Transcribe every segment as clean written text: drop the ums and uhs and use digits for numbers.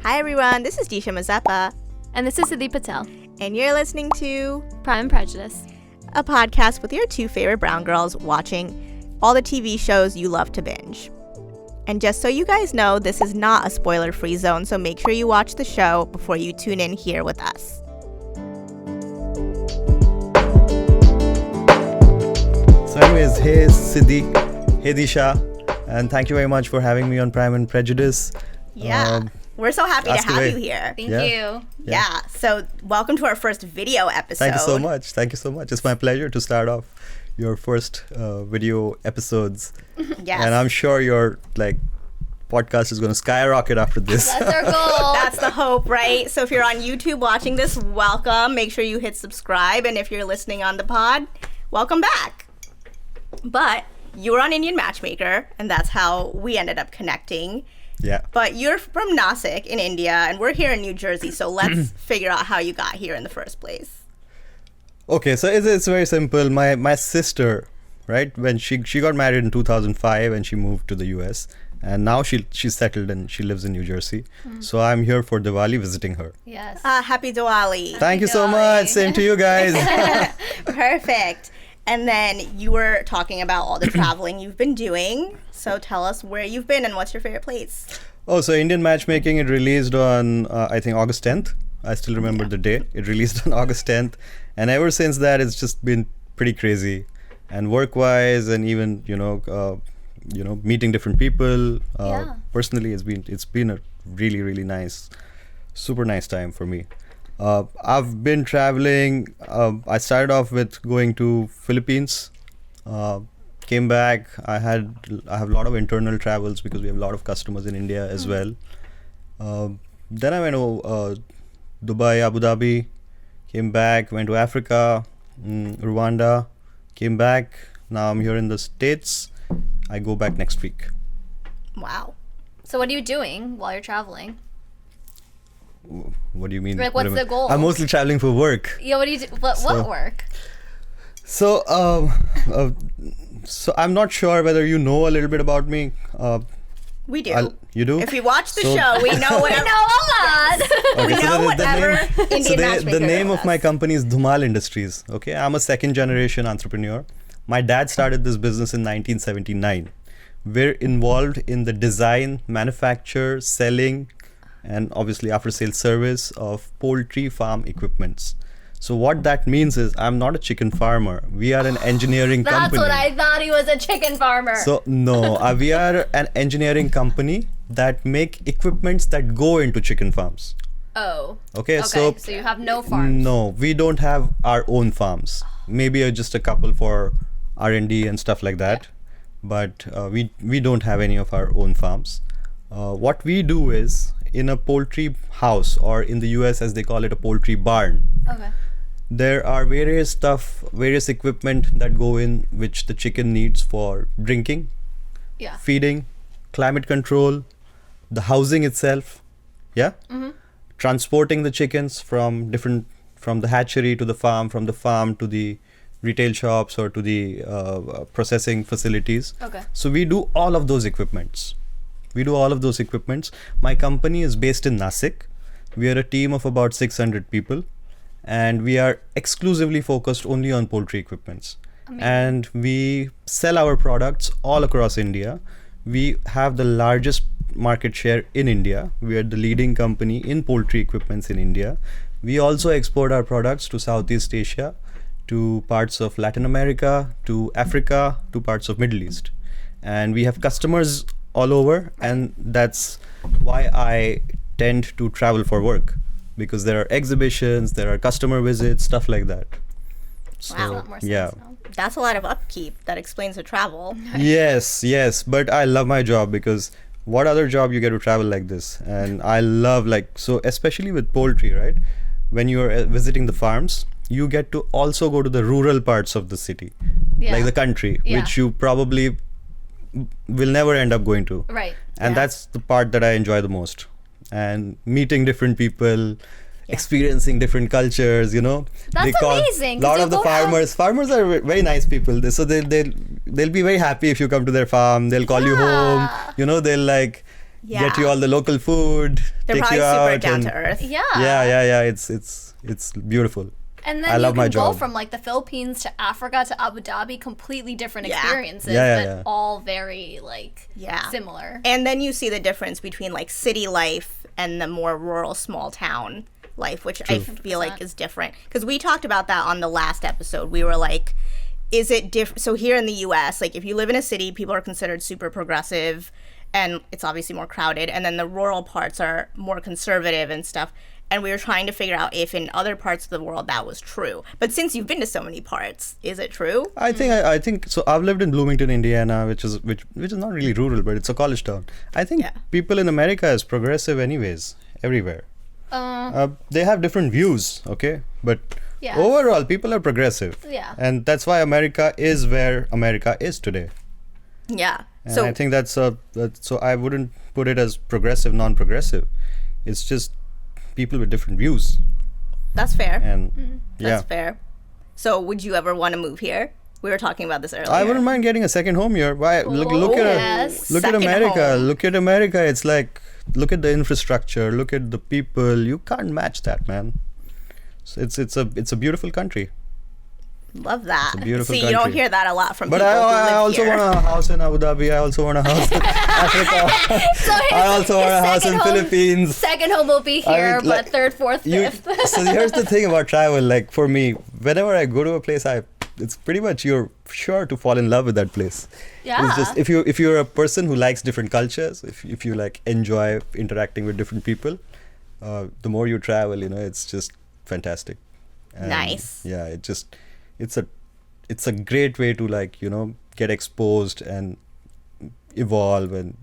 Hi everyone, this is Disha Mazeppa. And this is Siddhi Patel. And you're listening to Prime and Prejudice, a podcast with your two favorite brown girls watching all the TV shows you love to binge. And just so you guys know, this is not a spoiler-free zone, so make sure you watch the show before you tune in here with us. So anyways, hey Siddhi, hey Disha, and thank you very much for having me on Prime and Prejudice. Yeah, we're so happy to have you here. Thank you. Yeah, so welcome to our first video episode. Thank you so much. It's my pleasure to start off your first video episodes. Yes. And I'm sure your podcast is going to skyrocket after this. That's our goal. That's the hope, right? So if you're on YouTube watching this, welcome. Make sure you hit subscribe. And if you're listening on the pod, welcome back. But you were on Indian Matchmaker, and that's how we ended up connecting. Yeah. But you're from Nashik in India, and we're here in New Jersey. So let's figure out how you got here in the first place. Okay, so it's very simple. My sister, right, when she got married in 2005 and she moved to the US, and now she's settled and she lives in New Jersey. So I'm here for Diwali visiting her. Yes. Happy Diwali. Thank you so much. Same to you guys. Perfect. And then you were talking about all the traveling you've been doing. So tell us where you've been and what's your favorite place. Oh, so Indian Matchmaking, it released on, I think, August 10th. I still remember the day. It released on August 10th. And ever since that, it's just been pretty crazy. And work-wise and even, meeting different people. Personally, it's been a really, really nice, super nice time for me. I've been traveling. I started off with going to Philippines. Came back. I have a lot of internal travels because we have a lot of customers in India as well. Then I went to Dubai, Abu Dhabi. Came back. Went to Africa, Rwanda. Came back. Now I'm here in the States. I go back next week. Wow. So what are you doing while you're traveling? What do you mean? What's the goal? I'm mostly traveling for work. Yeah, what do you do? What work? So, so I'm not sure whether you know a little bit about me. We do. You do? If we watch the show, we know whatever. We know a lot. We know whatever Indian Matchmaker the name of does. my company is Dhumal Industries. Okay, I'm a second generation entrepreneur. My dad started this business in 1979. We're involved in the design, manufacture, selling, and obviously after sales service of poultry farm equipments. So what that means is I'm not a chicken farmer. We are an engineering company. That's what I thought. He was a chicken farmer. So no, we are an engineering company that make equipments that go into chicken farms. Oh. Okay, So you have no farms. No, we don't have our own farms. Maybe just a couple for R&D and stuff like that. But we don't have any of our own farms. What we do is in a poultry house, or in the US as they call it, a poultry barn. Okay. There are various equipment that go in which the chicken needs for drinking, feeding, climate control, the housing itself, transporting the chickens from the hatchery to the farm, from the farm to the retail shops or to the processing facilities. Okay. So we do all of those equipments. My company is based in Nashik. We are a team of about 600 people, and we are exclusively focused only on poultry equipments. Amazing. And we sell our products all across India. We have the largest market share in India. We are the leading company in poultry equipments in India. We also export our products to Southeast Asia, to parts of Latin America, to Africa, to parts of Middle East. And we have customers all over, and that's why I tend to travel for work, because there are exhibitions, there are customer visits, stuff like that. So, Wow, a lot more sense yeah. now. That's a lot of upkeep. That explains the travel. Yes, but I love my job, because what other job you get to travel like this? And I love, so especially with poultry, right? When you're visiting the farms, you get to also go to the rural parts of the city, like the country, which you probably will never end up going to. Right. And that's the part that I enjoy the most. And meeting different people, experiencing different cultures, That's amazing. A lot of the farmers are very nice people. They'll be very happy if you come to their farm. They'll call you home. They'll get you all the local food, They're take probably you super out. down to earth. Yeah. Yeah. It's beautiful. And then I love you my can go job. from like the Philippines to Africa to Abu Dhabi, completely different Yeah. experiences, but all very like similar. And then you see the difference between like city life and the more rural small town life, which I feel like is different. Because we talked about that on the last episode. We were like, is it different? So here in the US, like if you live in a city, people are considered super progressive and it's obviously more crowded. And then the rural parts are more conservative and stuff. And we were trying to figure out if in other parts of the world that was true. But since you've been to so many parts, is it true? I think so. I've lived in Bloomington, Indiana, which is not really rural, but it's a college town. I think people in America is progressive anyways, everywhere. They have different views, okay? But overall, people are progressive. Yeah. And that's why America is where America is today. Yeah. And I think so I wouldn't put it as progressive, non-progressive. It's just people with different views. That's fair. And That's fair. So would you ever want to move here? We were talking about this earlier. I wouldn't mind getting a second home here. Why? Look at Second America. home. Look at America. It's like, look at the infrastructure. Look at the people. You can't match that, man. So it's a beautiful country. Love that. It's a beautiful See, you don't country. hear that a lot from But people who I live also here. want a house in Abu Dhabi. I also want a house in Africa. So I also want a house in Philippines. Second home will be here, mean, like, but third, fourth, fifth. So here's the thing about travel. Like for me, whenever I go to a place, it's pretty much you're sure to fall in love with that place. Yeah. It's just if you're a person who likes different cultures, if you like enjoy interacting with different people, the more you travel, it's just fantastic. And Nice. Yeah, it's a great way to like get exposed and evolve, and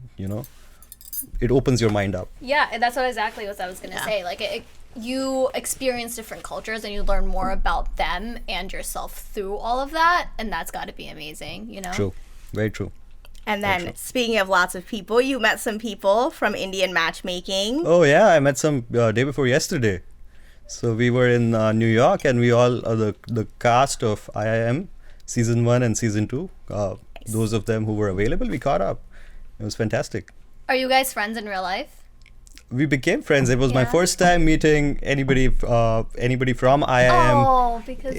it opens your mind up. Yeah, that's exactly what I was gonna say. Like you experience different cultures and you learn more about them and yourself through all of that, and that's got to be amazing. True, very true. And then, speaking of lots of people, you met some people from Indian Matchmaking. Oh yeah, I met some day before yesterday. So we were in New York, and we all the cast of IIM season 1 and season 2. Those of them who were available, we caught up. It was fantastic. Are you guys friends in real life? We became friends. It was my first time meeting anybody from IIM. Oh, because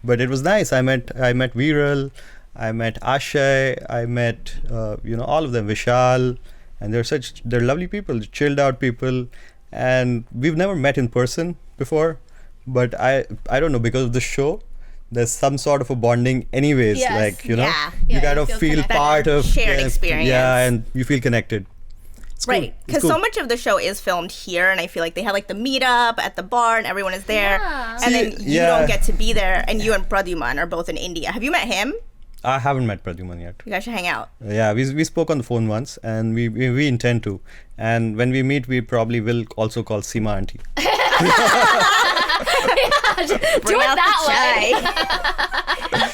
but it was nice. I met Viral, I met Akshay, I met all of them, Vishal, and they're lovely people, chilled out people, and we've never met in person before, but I don't know, because of the show there's some sort of a bonding anyways. Yes. Like you you kind of feel connected. part of Shared experience. and you feel connected. It's cool. Right, It's because cool. so much of the show is filmed here, and I feel like they had like the meetup at the bar, and everyone is there, Yeah. and then See, you don't get to be there, and you and Pradyuman are both in India. Have you met him? I haven't met Pradyuman yet. You guys should hang out. Yeah, we spoke on the phone once, and we intend to. And when we meet, we probably will also call Seema auntie. Bring out that the chai.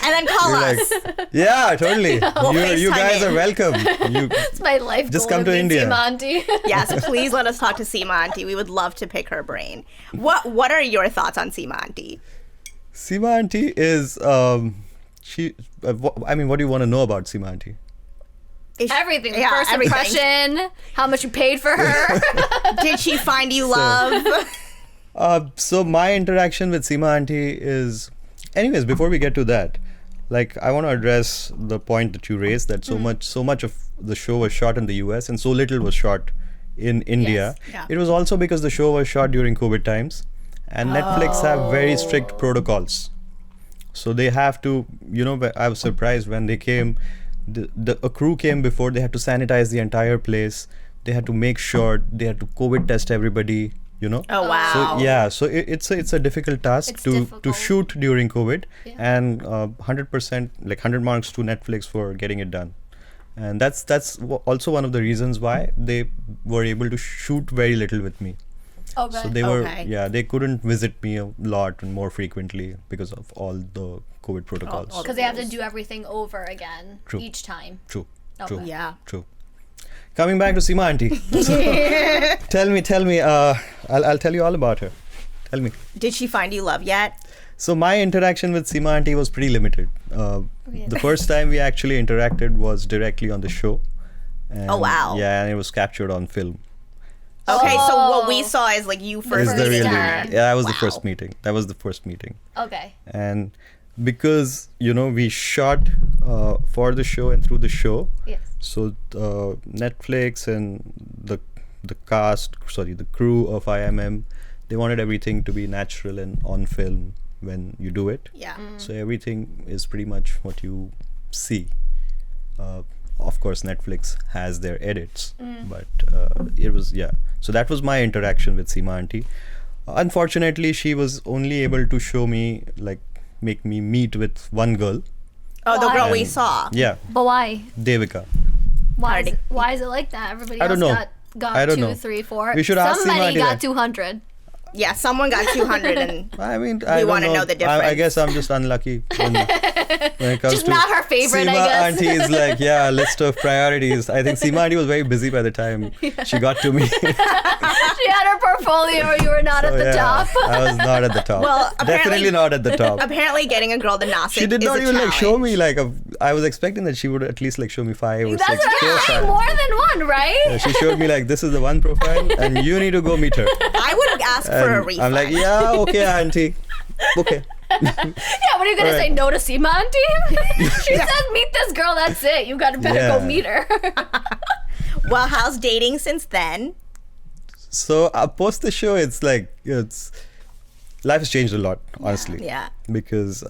And then call We're us. like, yeah, totally. You FaceTime guys in. are welcome. It's my life Just goal come to meet India. Seema auntie. Yes, please let us talk to Seema auntie. We would love to pick her brain. What are your thoughts on Seema auntie? Seema auntie is what do you want to know about Seema auntie? Everything. Yeah, First everything. impression, how much you paid for her. Did she find you love? So my interaction with Seema auntie is, anyways, before we get to that, like I want to address the point that you raised, that so much of the show was shot in the US and so little was shot in India. Yes, yeah. It was also because the show was shot during COVID times, and Netflix have very strict protocols. So they have to, I was surprised when they came, a crew came before, they had to sanitize the entire place. They had to make sure, they had to COVID test everybody, Oh wow. So it's a difficult task It's to difficult. shoot during COVID, Yeah. and 100%, like 100 marks to Netflix for getting it done. And that's also one of the reasons why they were able to shoot very little with me. Okay. So they were, Okay. they couldn't visit me a lot and more frequently because of all the COVID protocols. all Because they have to do everything over again True. each time. True. Okay. Yeah. True. Coming back to Seema auntie. Tell me. I'll tell you all about her. Tell me. Did she find you love yet? So my interaction with Seema auntie was pretty limited. The first time we actually interacted was directly on the show, And, Oh, wow. Yeah, and it was captured on film. Okay, so what Oh. we saw is like you Is first the first real meeting deal. her. time. Yeah, that was the Wow. first meeting. That was the first meeting. Okay. And because we shot for the show and through the show, Yes. so Netflix and the the crew of IMM, they wanted everything to be natural and on film when you do it. Yeah. So everything is pretty much what you see. Of course, Netflix has their edits, but it was, yeah. So that was my interaction with Seema Auntie. Unfortunately, she was only able to show me, like, make me meet with one girl. Oh, the girl we And- saw. Yeah, But why? Devika. Why is it like that? Everybody I else don't know. got I don't 2, know. 3, 4. We should ask Somebody Seema got that. 200. Yeah, someone got 200 and I mean, We I don't wanna know the I difference. guess I'm just unlucky when it comes Just to not her favorite, I Seema guess. Auntie is like, yeah, list of priorities. I think Seema Auntie was very busy by the time she got to me. She had her portfolio. You were not at So, the yeah, top. I was not at the top. Well, Definitely apparently- not at the top. apparently getting a girl to Nashik She did is not a even like show me challenge. like I was expecting that she would at least like show me 5 or That's 6 what I'm saying. profiles. More than one, right? Yeah, she showed me like this is the one profile and you need to go meet her. I would ask for a And refund. I'm like, yeah, okay, auntie. Okay. Yeah, what are you gonna Alright. say? No to Seema Auntie? She says, meet this girl. That's it. You gotta better Yeah. go meet her. Well, how's dating since then? So post the show, it's like life has changed a lot, honestly. Yeah. Because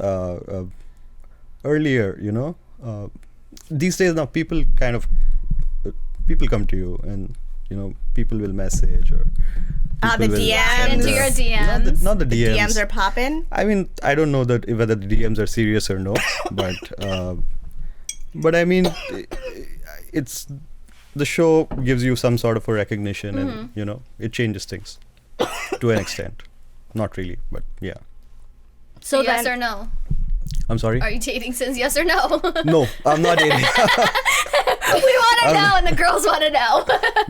earlier, these days now people kind of people come to you and people will message or The people will DMs. send, Into your not the DMs. DMs are popping. I mean, I don't know that whether the DMs are serious or no, but I mean, it's the show gives you some sort of a recognition, and it changes things to an extent. Not really, but yeah. So then- yes or no? I'm sorry. Are you dating since yes or no? No, I'm not dating. We want to know, and the girls want to know.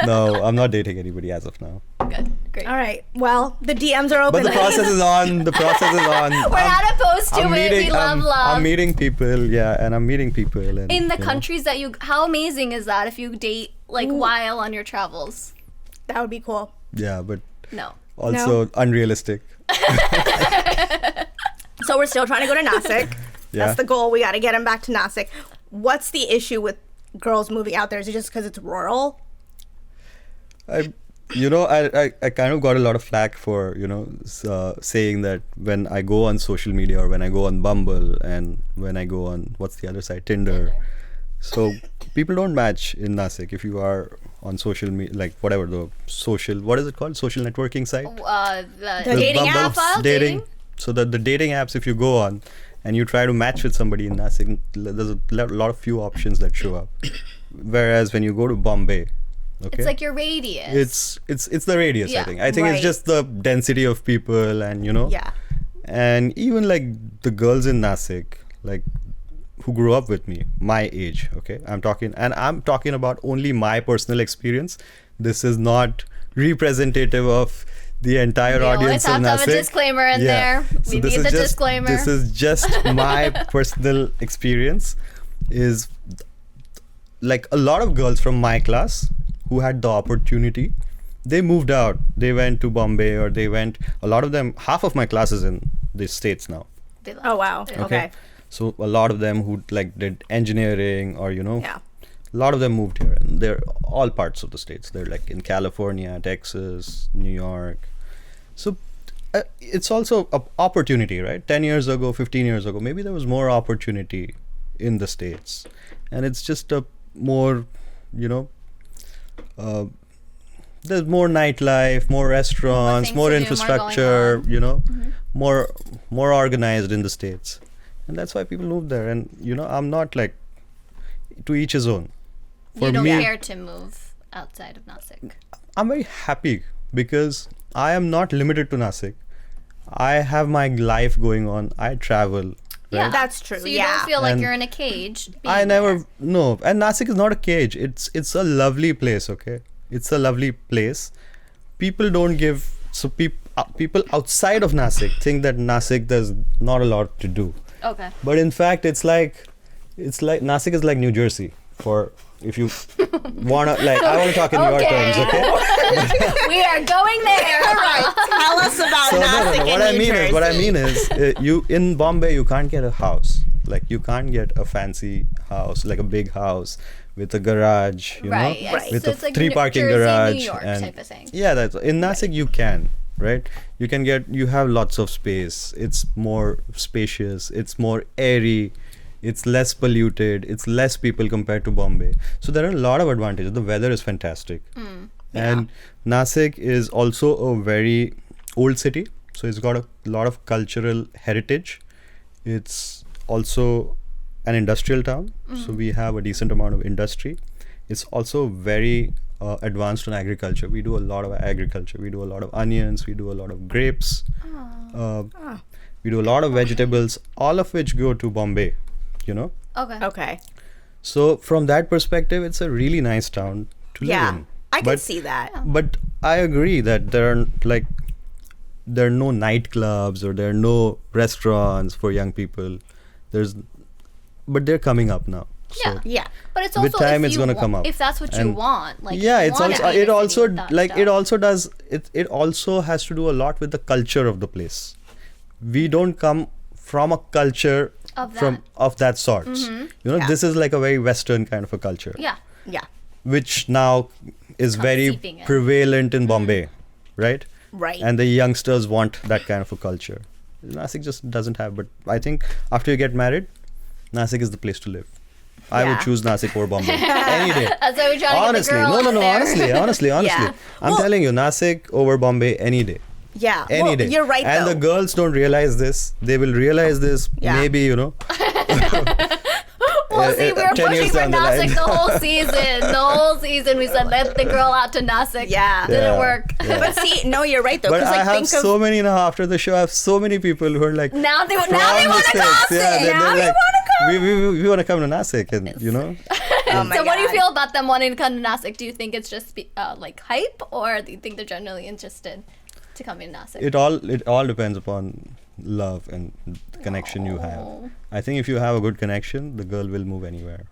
No, I'm not dating anybody as of now. Good, great. All right. Well, the DMs are open. But the process is on. The process is on. We're not opposed to it. We love love. I'm meeting people, yeah, and I'm meeting people. And, In the countries that how amazing is that if you date like while on your travels? That would be cool. Yeah, but No. also unrealistic. So we're still trying to go to Nashik. Yeah. That's the goal. We got to get him back to Nashik. What's the issue with girls moving out there? Is it just because it's rural? I kind of got a lot of flack for saying that when I go on social media or when I go on Bumble and when I go on what's the other side, Tinder. So people don't match in Nashik if you are on social media, like whatever the social, what is it called, social networking site. The The dating Bumble, app? profile, dating. dating? So the dating apps, if you go on and you try to match with somebody in Nashik, there's a lot of few options that show up. Whereas when you go to Bombay, okay, It's like your radius. it's the radius. Yeah. I think Right. it's just the density of people and Yeah. and even like the girls in Nashik, like who grew up with me, my age. Okay, I'm talking about only my personal experience. This is not representative of the entire We always audience have in to have a Nashik. disclaimer in there. We this need is the just, disclaimer. This is just my personal experience. Is like a lot of girls from my class who had the opportunity, they moved out. They went to Bombay or they went. A lot of them, half of my class is in the States now. They love Oh, wow. it. Okay. So a lot of them who like did engineering or Yeah. a lot of them moved here and they're all parts of the States. They're like in California, Texas, New York. So it's also an opportunity, right? 10 years ago, 15 years ago, maybe there was more opportunity in the States. And it's just a more, there's more nightlife, more restaurants, things more to do, more infrastructure, going more organized in the States. And that's why people move there. And, I'm not like, to each his own. For You don't me, care to move outside of Nashik. I'm very happy because I am not limited to Nashik. I have my life going on. I travel. Yeah, That's true, So you yeah. don't feel like And you're in a cage. I being never there. no, and Nashik is not a cage. It's a lovely place. Okay, it's a lovely place. People don't give people outside of Nashik think that Nashik there's not a lot to do. Okay. But in fact, it's like Nashik is like New Jersey for if you wanna, like, I want to talk in your terms, okay? We are going there. All right. Tell us about Nashik and What I mean is, you in Bombay, you can't get a house. Like, you can't get a fancy house, like a big house with a garage, you Right, know, yes. with So a it's like 3 parking Jersey, garage, New York and type of thing. yeah, that's in Nashik you can, right? You have lots of space. It's more spacious. It's more airy. It's less polluted. It's less people compared to Bombay. So there are a lot of advantages. The weather is fantastic, and Nashik is also a very old city. So it's got a lot of cultural heritage. It's also an industrial town, so we have a decent amount of industry. It's also very advanced on agriculture. We do a lot of agriculture. We do a lot of onions. We do a lot of grapes. We do a lot of vegetables, all of which go to Bombay, you know. Okay. So from that perspective, it's a really nice town to live Yeah. in. I can see that. But I agree that there are no nightclubs or there are no restaurants for young people. But they're coming up now. Yeah. So Yeah. But it's With also time if it's you gonna want, come up. if that's what you And want. Like yeah, you it's wanna also be in it a also city with that like it stuff. also does it also has to do a lot with the culture of the place. We don't come from a culture of that sort. You know, Yeah. this is like a very Western kind of a culture, Yeah. Yeah. which now is very seeping in. prevalent in Bombay, right? Right. And the youngsters want that kind of a culture. Nashik just doesn't have. But I think after you get married, Nashik is the place to live. I would Yeah. choose Nashik over Bombay any day. That's why we're trying Honestly, to get the girl no, out there. honestly. Yeah. I'm Well- telling you, Nashik over Bombay any day. Yeah. Any Well, day. you're right, And though. the girls don't realize this. They will realize this Yeah. maybe, you know. Well, see, we were 10 pushing years for down the line. Nashik the whole season. The whole season, we said, let the girl out to Nashik. Yeah. Didn't Yeah. work. Yeah. But see, no, you're right though. But 'cause, I like, have think so of many now after the show. I have so many people who are like, Now they from want to the come. States. Yeah, Now they're we like, wanna we want to come to Nashik, and you know. Oh my So what do you God. feel about them wanting to come to Nashik? Do you think it's just like hype, or do you think they're genuinely interested to come in Nashik? It all depends upon love and the connection you have. I think if you have a good connection, the girl will move anywhere,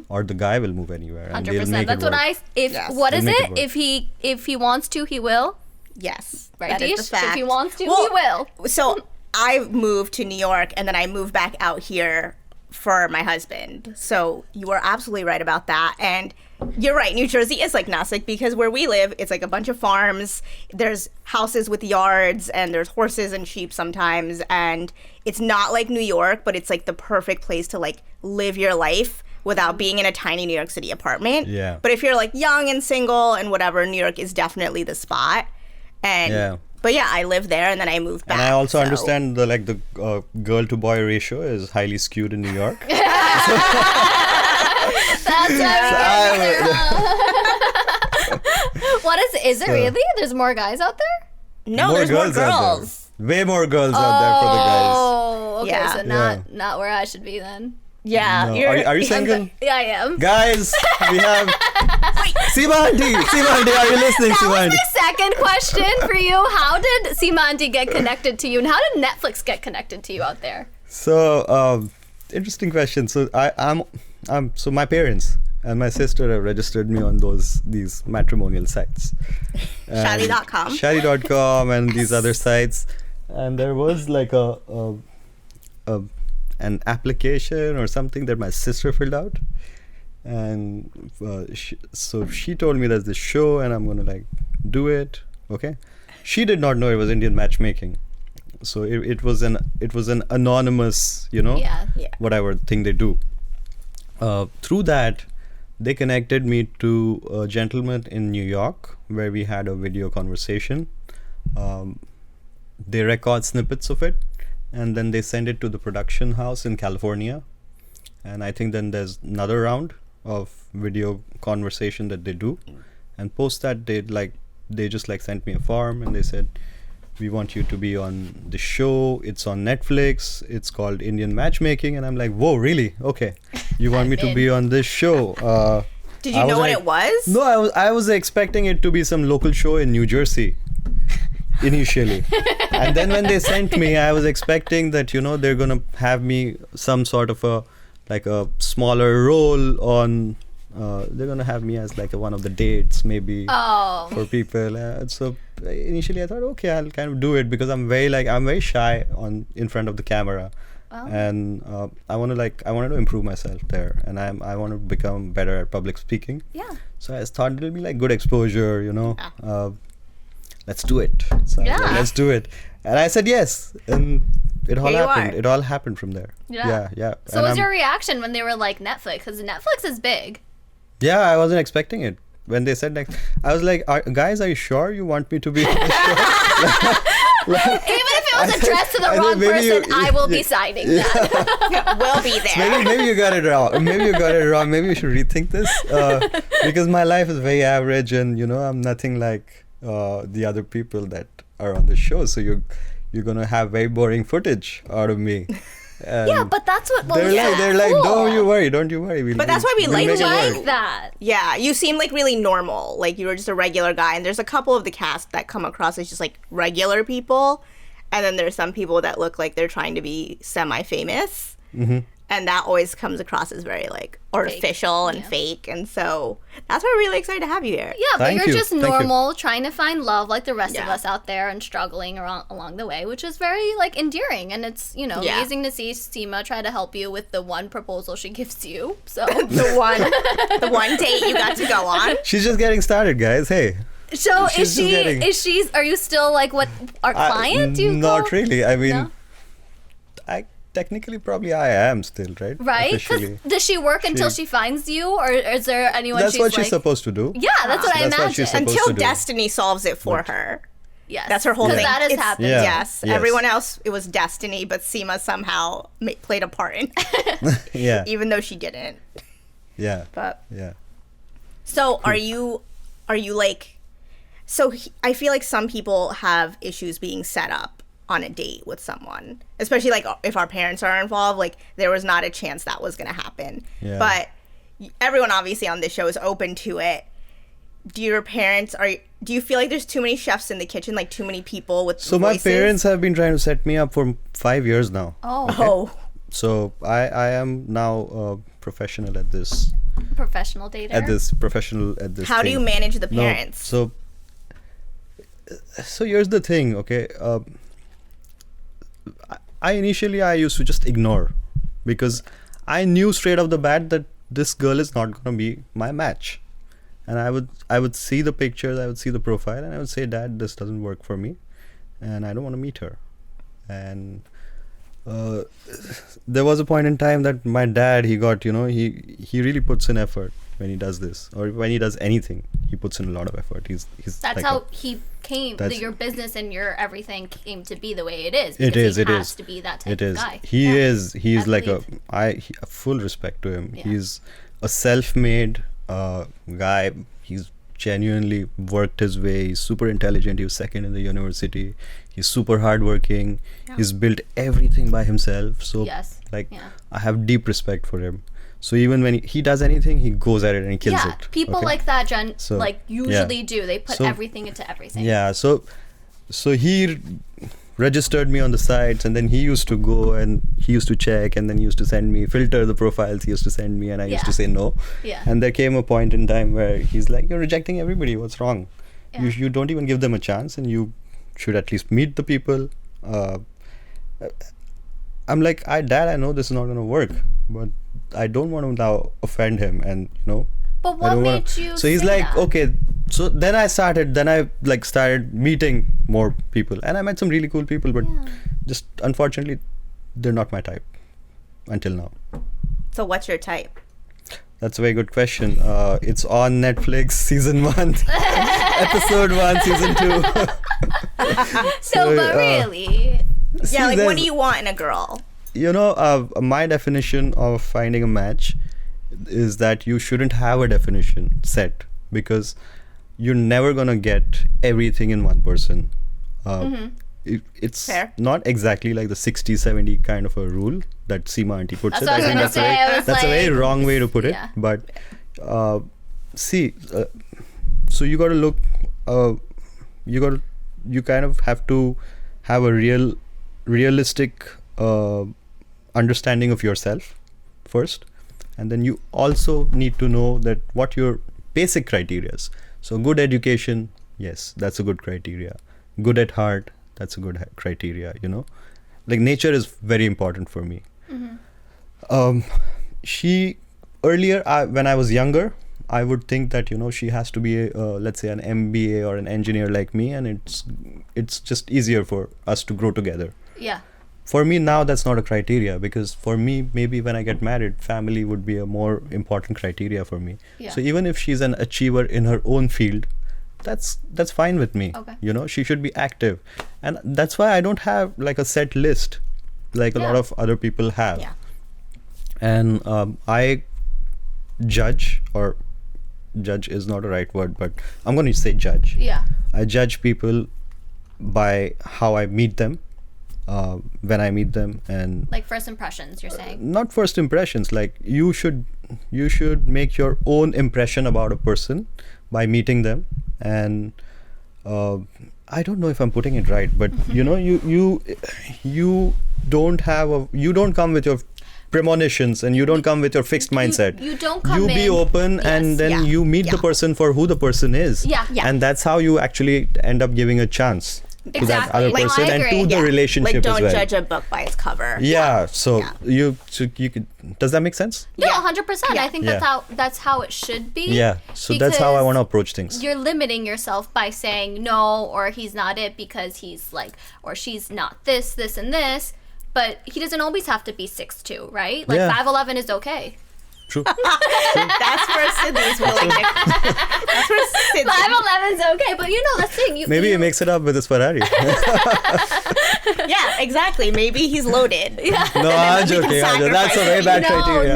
or the guy will move anywhere, and they'll 100%. make That's it what work. Yes. What They'll is make it? it work. If he wants to, he will. Yes. Right, that is Dish? the fact. If he wants to, Well, he will. So I moved to New York and then I moved back out here for my husband. So you are absolutely right about that. And you're right, New Jersey is like Nashik because where we live, it's like a bunch of farms. There's houses with yards and there's horses and sheep sometimes. And it's not like New York, but it's like the perfect place to like live your life without being in a tiny New York City apartment. Yeah. But if you're like young and single and whatever, New York is definitely the spot. And Yeah. but yeah, I lived there and then I moved back. And I also so- understand the girl to boy ratio is highly skewed in New York. That's what is it So- really? There's more guys out there? No, there's more out there. girls. Way more girls out there for the guys. Oh, okay. Yeah. So not where I should be then. Yeah. No. You're, Are you single? Yeah, I am. Guys, we have Seema Aunty, are you listening, That Seema was Aunty? my second question for you. How did Seema get connected to you, and how did Netflix get connected to you out there? So, interesting question. So so my parents and my sister have registered me on these matrimonial sites. And Shadi.com. Shadi.com and these other sites. And there was like an application or something that my sister filled out. And so she told me there's this show and I'm going to like do it. Okay. She did not know it was Indian Matchmaking. So it was an anonymous, you know, Yeah. whatever thing they do. Through that, they connected me to a gentleman in New York where we had a video conversation. They record snippets of it and then they send it to the production house in California. And I think then there's another round of video conversation that they do. And post that, they just like sent me a form and they said, we want you to be on the show. It's on Netflix. It's called Indian Matchmaking. And I'm like, whoa, really? Okay. You want me to be on this show? Did you know what it was? No, I was expecting it to be some local show in New Jersey initially. And then when they sent me, I was expecting that, you know, they're going to have me some sort of a smaller role on they're gonna have me as like one of the dates maybe Oh. for people. So initially I thought, okay, I'll kind of do it because I'm very shy in front of the camera. Oh. And I wanted to improve myself there, and I want to become better at public speaking. Yeah. So I thought it'll be like good exposure, let's do it. So I was like, Yeah. let's do it, and I said yes, and it all Here you happened. are. It all happened from there. Yeah. Yeah. So And what was your reaction when they were like Netflix? Because Netflix is big. Yeah, I wasn't expecting it. When they said next, I was like, guys, are you sure you want me to be on the show? Even if it was addressed to the I think wrong maybe you- person, I will be signing that. We'll be there. Maybe you got it wrong. Maybe you should rethink this because my life is very average, and I'm nothing like the other people that are on the show. So you're gonna have very boring footage out of me. Yeah, but that's what. Well, They're like, cool. don't you worry. But that's why we like make it like work." that. Yeah, you seem like really normal. Like you were just a regular guy. And there's a couple of the cast that come across as just like regular people. And then there's some people that look like they're trying to be semi-famous. Mm-hmm. And that always comes across as very like artificial and yeah. fake. And so that's why we're really excited to have you here. Yeah, but Thank you're you, just thank you. normal, trying to find love like the rest of Yeah. us out there and struggling along the way, which is very like endearing. And it's, Yeah. amazing to see Seema try to help you with the one proposal she gives you. So The one date you got to go on. She's just getting started, guys. Hey. So She's just getting- are you still like what our client? Do you Not go- really. I mean, No? technically probably I am still, right? Right? 'Cause Officially. does she work until She- she finds you, or is there anyone That's she's what she's like? supposed to do. Yeah, that's what I That's what imagine. she's supposed Until to do. Destiny solves it for her. Yes, That's her whole 'Cause thing. that has It's- happened. Yeah. Yes. Yes. Everyone else, it was Destiny, but Seema somehow played a part in it, Yeah. even though she didn't. Yeah. But Yeah. so are you like? So I feel like some people have issues being set up on a date with someone, especially like if our parents are involved. Like there was not a chance that was going to happen. Yeah. But everyone obviously on this show is open to it. Do your parents do you feel like there's too many chefs in the kitchen, like too many people with So my voices? parents have been trying to set me up for 5 years now. Oh, So I am now professional at this. Professional dater. At this. how do thing. you manage the No, parents? So here's the thing, okay. I initially used to just ignore because I knew straight off the bat that this girl is not gonna be my match, and I would see the pictures, I would see the profile, and I would say, Dad, this doesn't work for me, and I don't want to meet her. And there was a point in time that my dad, he got, he really puts in effort when he does this, or when he does anything, he puts in a lot of effort. He's That's like how he came. That's- Your business and your everything came to be the way it is. It because is. He It has is. to be that type It of is. guy. He Yeah. is. He is I like believe. a full respect to him. Yeah. He's a self-made guy. He's genuinely worked his way. He's super intelligent. He was second in the university. He's super hardworking. Yeah. He's built everything by himself. So Yes. like Yeah. I have deep respect for him. So even when he does anything, he goes at it and he kills Yeah, it. people okay? like that, So, like usually do. They put So- everything into everything. Yeah, so he registered me on the sites, and then he used to go and he used to check, and then he used to send me, filter the profiles he used to send me, and I used to Yeah. say no. Yeah. And there came a point in time where he's like, you're rejecting everybody, what's wrong? Yeah. You don't even give them a chance, and you should at least meet the people. I'm like, Dad, I know this is not going to work, but I don't want to now offend him, and But I what don't made wanna- you? So he's say like, that? okay. So then I started meeting more people, and I met some really cool people, but Yeah. just unfortunately, they're not my type until now. So what's your type? That's a very good question. It's on Netflix, season 1, episode 1, season 2. So, but really, Yeah, like what do you want in a girl? My definition of finding a match is that you shouldn't have a definition set, because you're never gonna get everything in one person. It's Fair. not exactly like the 60-70 kind of a rule that Seema auntie puts That's it. what I was think gonna that's a say. I very, was that's a very like- wrong way to put it. Yeah. But so you got to look. You kind of have to have a realistic understanding of yourself first, And then you also need to know that what your basic criteria is. So good education, yes, that's a good criteria. Good at heart, that's a good criteria, you know. Like nature is very important for me. She earlier, when I was younger, I would think that, you know, she has to be let's say an MBA or an engineer like me, and it's just easier for us to grow together. Yeah. For me now, that's not a criteria, because for me, maybe when I get married, family would be a more important criteria for me. Yeah. So even if she's an achiever in her own field, that's fine with me. Okay. You know, she should be active, and that's why I don't have like a set list like a lot of other people have. Yeah. And I judge, or judge is not a right word, but I'm going to say judge. Yeah. I judge people by how I meet them, when I meet them, and Like first impressions, you're saying. not first impressions. Like you should make your own impression about a person by meeting them. And I don't know if I'm putting it right, but you know, you don't come with your premonitions, and you don't come with your fixed mindset. You don't come be in- open, Yes. and then Yeah. you meet the Yeah. person for who the person is. Yeah. Yeah. And that's how you actually end up giving a chance to that Exactly. other Like, person I and to agree. the Yeah. relationship Like, don't as well. judge a book by its cover. Yeah. So Yeah. you could. Does that make sense? No, Yeah. 100%. Yeah. I think Yeah. that's how it should be. Yeah. So that's how I because want to approach things. You're limiting yourself by saying no, or he's not it because he's like, or she's not this, this, and this. But he doesn't always have to be 6'2", right? Like Yeah. 5'11" is okay. True. That's where Siddhi's willing to. That's where Siddhi. 5'11" is okay, but you know the thing. Maybe he makes it up with his Ferrari. Yeah, exactly. Maybe he's loaded. Yeah. No, I'm joking. That's a very bad criteria.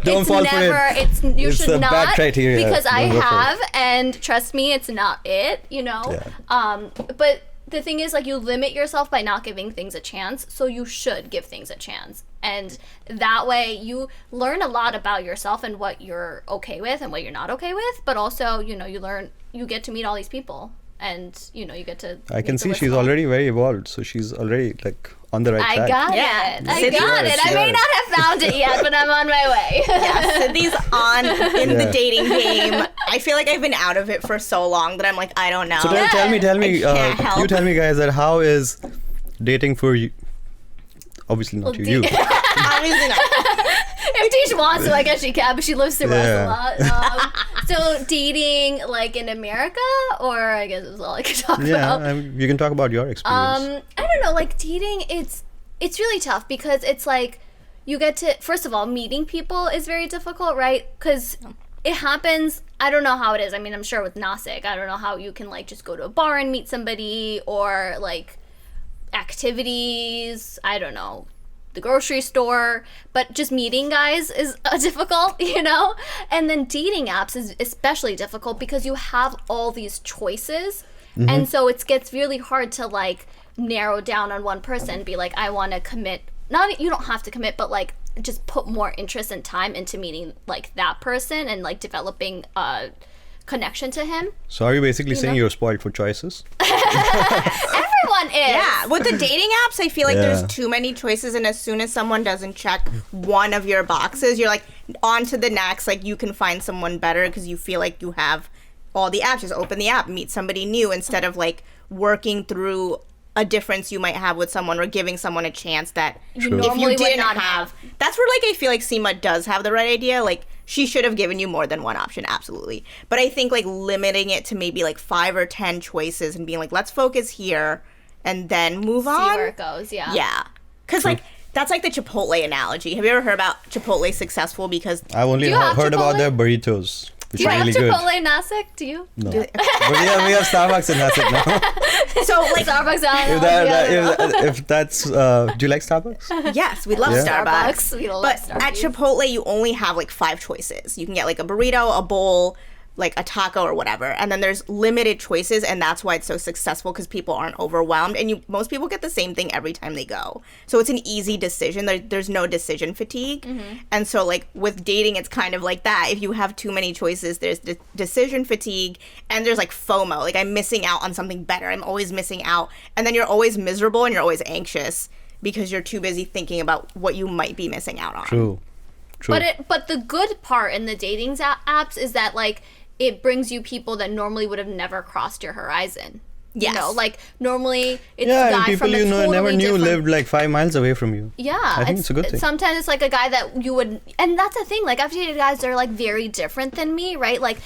Don't it's fall never, for it. It's you It's should a not bad criteria. because I Don't go for it. have, and trust me, it's not it. You know. Yeah. But the thing is, like, you limit yourself by not giving things a chance. So you should give things a chance, and that way you learn a lot about yourself and what you're okay with and what you're not okay with. But also, you know, you get to meet all these people, and you know, you get to. I can make the see list she's long. already very evolved. So she's already like on the right I track. got Yeah. it. I Siddhi- got it. I may Yes. not have found it yet, but I'm on my way. Yeah, Siddhi's on in the Yeah. dating game. I feel like I've been out of it for so long that I'm like, I don't know. So tell me, I can't help. you tell me, guys, that how is dating for you? Obviously not you. Obviously not. If Disha wants to, I guess she can, but she lives through us a Yeah. lot. So dating, like, in America, or I guess is all I could talk Yeah, about. you can talk about your experience. I don't know, like, dating, it's really tough because it's like, you get to, first of all, meeting people is very difficult, right? Because it happens, I don't know how it is. I mean, I'm sure with Nashik, I don't know how you can, like, just go to a bar and meet somebody, or, like, activities, I don't know, the grocery store, but just meeting guys is difficult, you know? And then dating apps is especially difficult because you have all these choices. And so it gets really hard to, like, narrow down on one person and be like, I want to commit. Not, you don't have to commit, but, like, just put more interest and time into meeting, like, that person and, like, developing a connection to him. So are you basically saying know? you're spoiled for choices? Everyone is. Yeah, with the dating apps, I feel like Yeah. there's too many choices, and as soon as someone doesn't check one of your boxes, you're like, on to the next. Like, you can find someone better because you feel like you have all the apps. Just open the app, meet somebody new, instead of, like, working through a difference you might have with someone or giving someone a chance that You True. if normally you would didn't not have. That's where, like, I feel like Seema does have the right idea. Like, she should have given you more than one option, absolutely. But I think, like, limiting it to maybe, like, 5 or 10 choices and being like, let's focus here and then move See on. where it goes, yeah. Yeah. Because, like, that's like the Chipotle analogy. Have you ever heard about Chipotle successful because... I've only Do you have heard about Chipotle? their burritos, which Do you are have really good. Chipotle Nashik? Do you? No. But we have Starbucks in Nashik now. So, like, Starbucks out. If that's, do you like Starbucks? yes, we love Yeah. Starbucks. We love But Starbucks. at Chipotle, you only have, like, 5 choices. You can get, like, a burrito, a bowl, like a taco or whatever, and then there's limited choices, and that's why it's so successful, because people aren't overwhelmed, and most people get the same thing every time they go, so it's an easy decision. There's no decision fatigue. And so, like, with dating, it's kind of like that. If you have too many choices, there's decision fatigue, and there's, like, FOMO, like, I'm missing out on something better, I'm always missing out, and then you're always miserable and you're always anxious because you're too busy thinking about what you might be missing out on. True. True. But the good part in the dating apps is that like it brings you people that normally would have never crossed your horizon. Yes. You know, like normally it's Yeah, a guy and people from a you totally never knew different... lived like 5 miles away from you. Yeah, I think it's a good thing. Sometimes it's like a guy that you would, and that's the thing. Like I've dated guys that are like very different than me, right? Like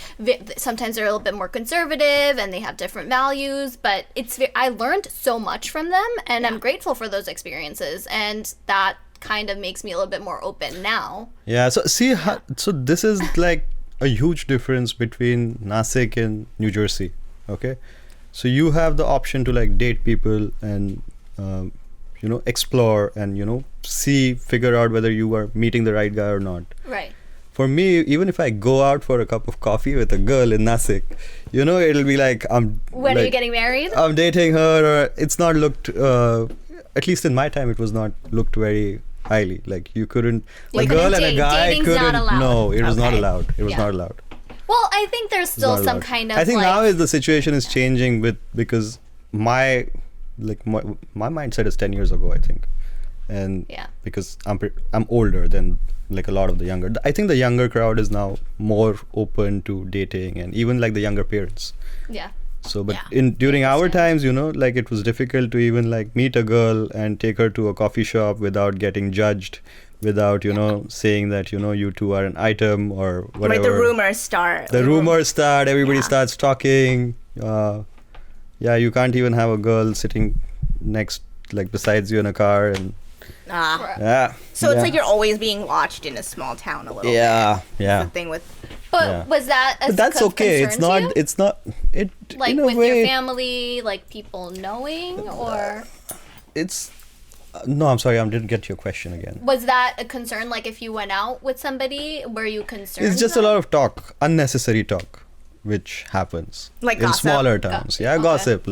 sometimes they're a little bit more conservative and they have different values. But I learned so much from them, and I'm grateful for those experiences, and that kind of makes me a little bit more open now. Yeah. So see, so this is like a huge difference between Nashik and New Jersey. Okay. So you have the option to like date people and explore and figure out whether you are meeting the right guy or not. Right. For me, even if I go out for a cup of coffee with a girl in Nashik, it'll be like When are you getting married? I'm dating her, or it's not looked. At least in my time, it was not looked very highly. Like you couldn't. You a girl couldn't and a date. guy Dating's couldn't. not allowed. No, it was not Okay. allowed. It was Yeah. not allowed. Well, I think there's still Not some allowed. kind of. I think like, now is the situation is changing because my mindset is 10 years ago, I think, and Yeah. because I'm older than like a lot of the younger. I think the younger crowd is now more open to dating, and even like the younger parents. Yeah. So, but Yeah. during our times, like it was difficult to even like meet a girl and take her to a coffee shop without getting judged, without saying that you two are an item or whatever. Right, the rumors start. The rumors start. Everybody Yeah. starts talking. You can't even have a girl sitting besides you in a car, and Ah. yeah. So it's yeah. like you're always being watched in a small town a little bit. Yeah, yeah. The thing with But Yeah. was that a But that's okay. It's concern to not. you? It's not. It Like in a with way. your family, like people knowing, or It's. No, I'm sorry. I didn't get your question again. was that a concern? Like if you went out with somebody, were you concerned? It's just a lot of talk, unnecessary talk, which happens Like in gossip? smaller towns. Yeah, Okay. gossip,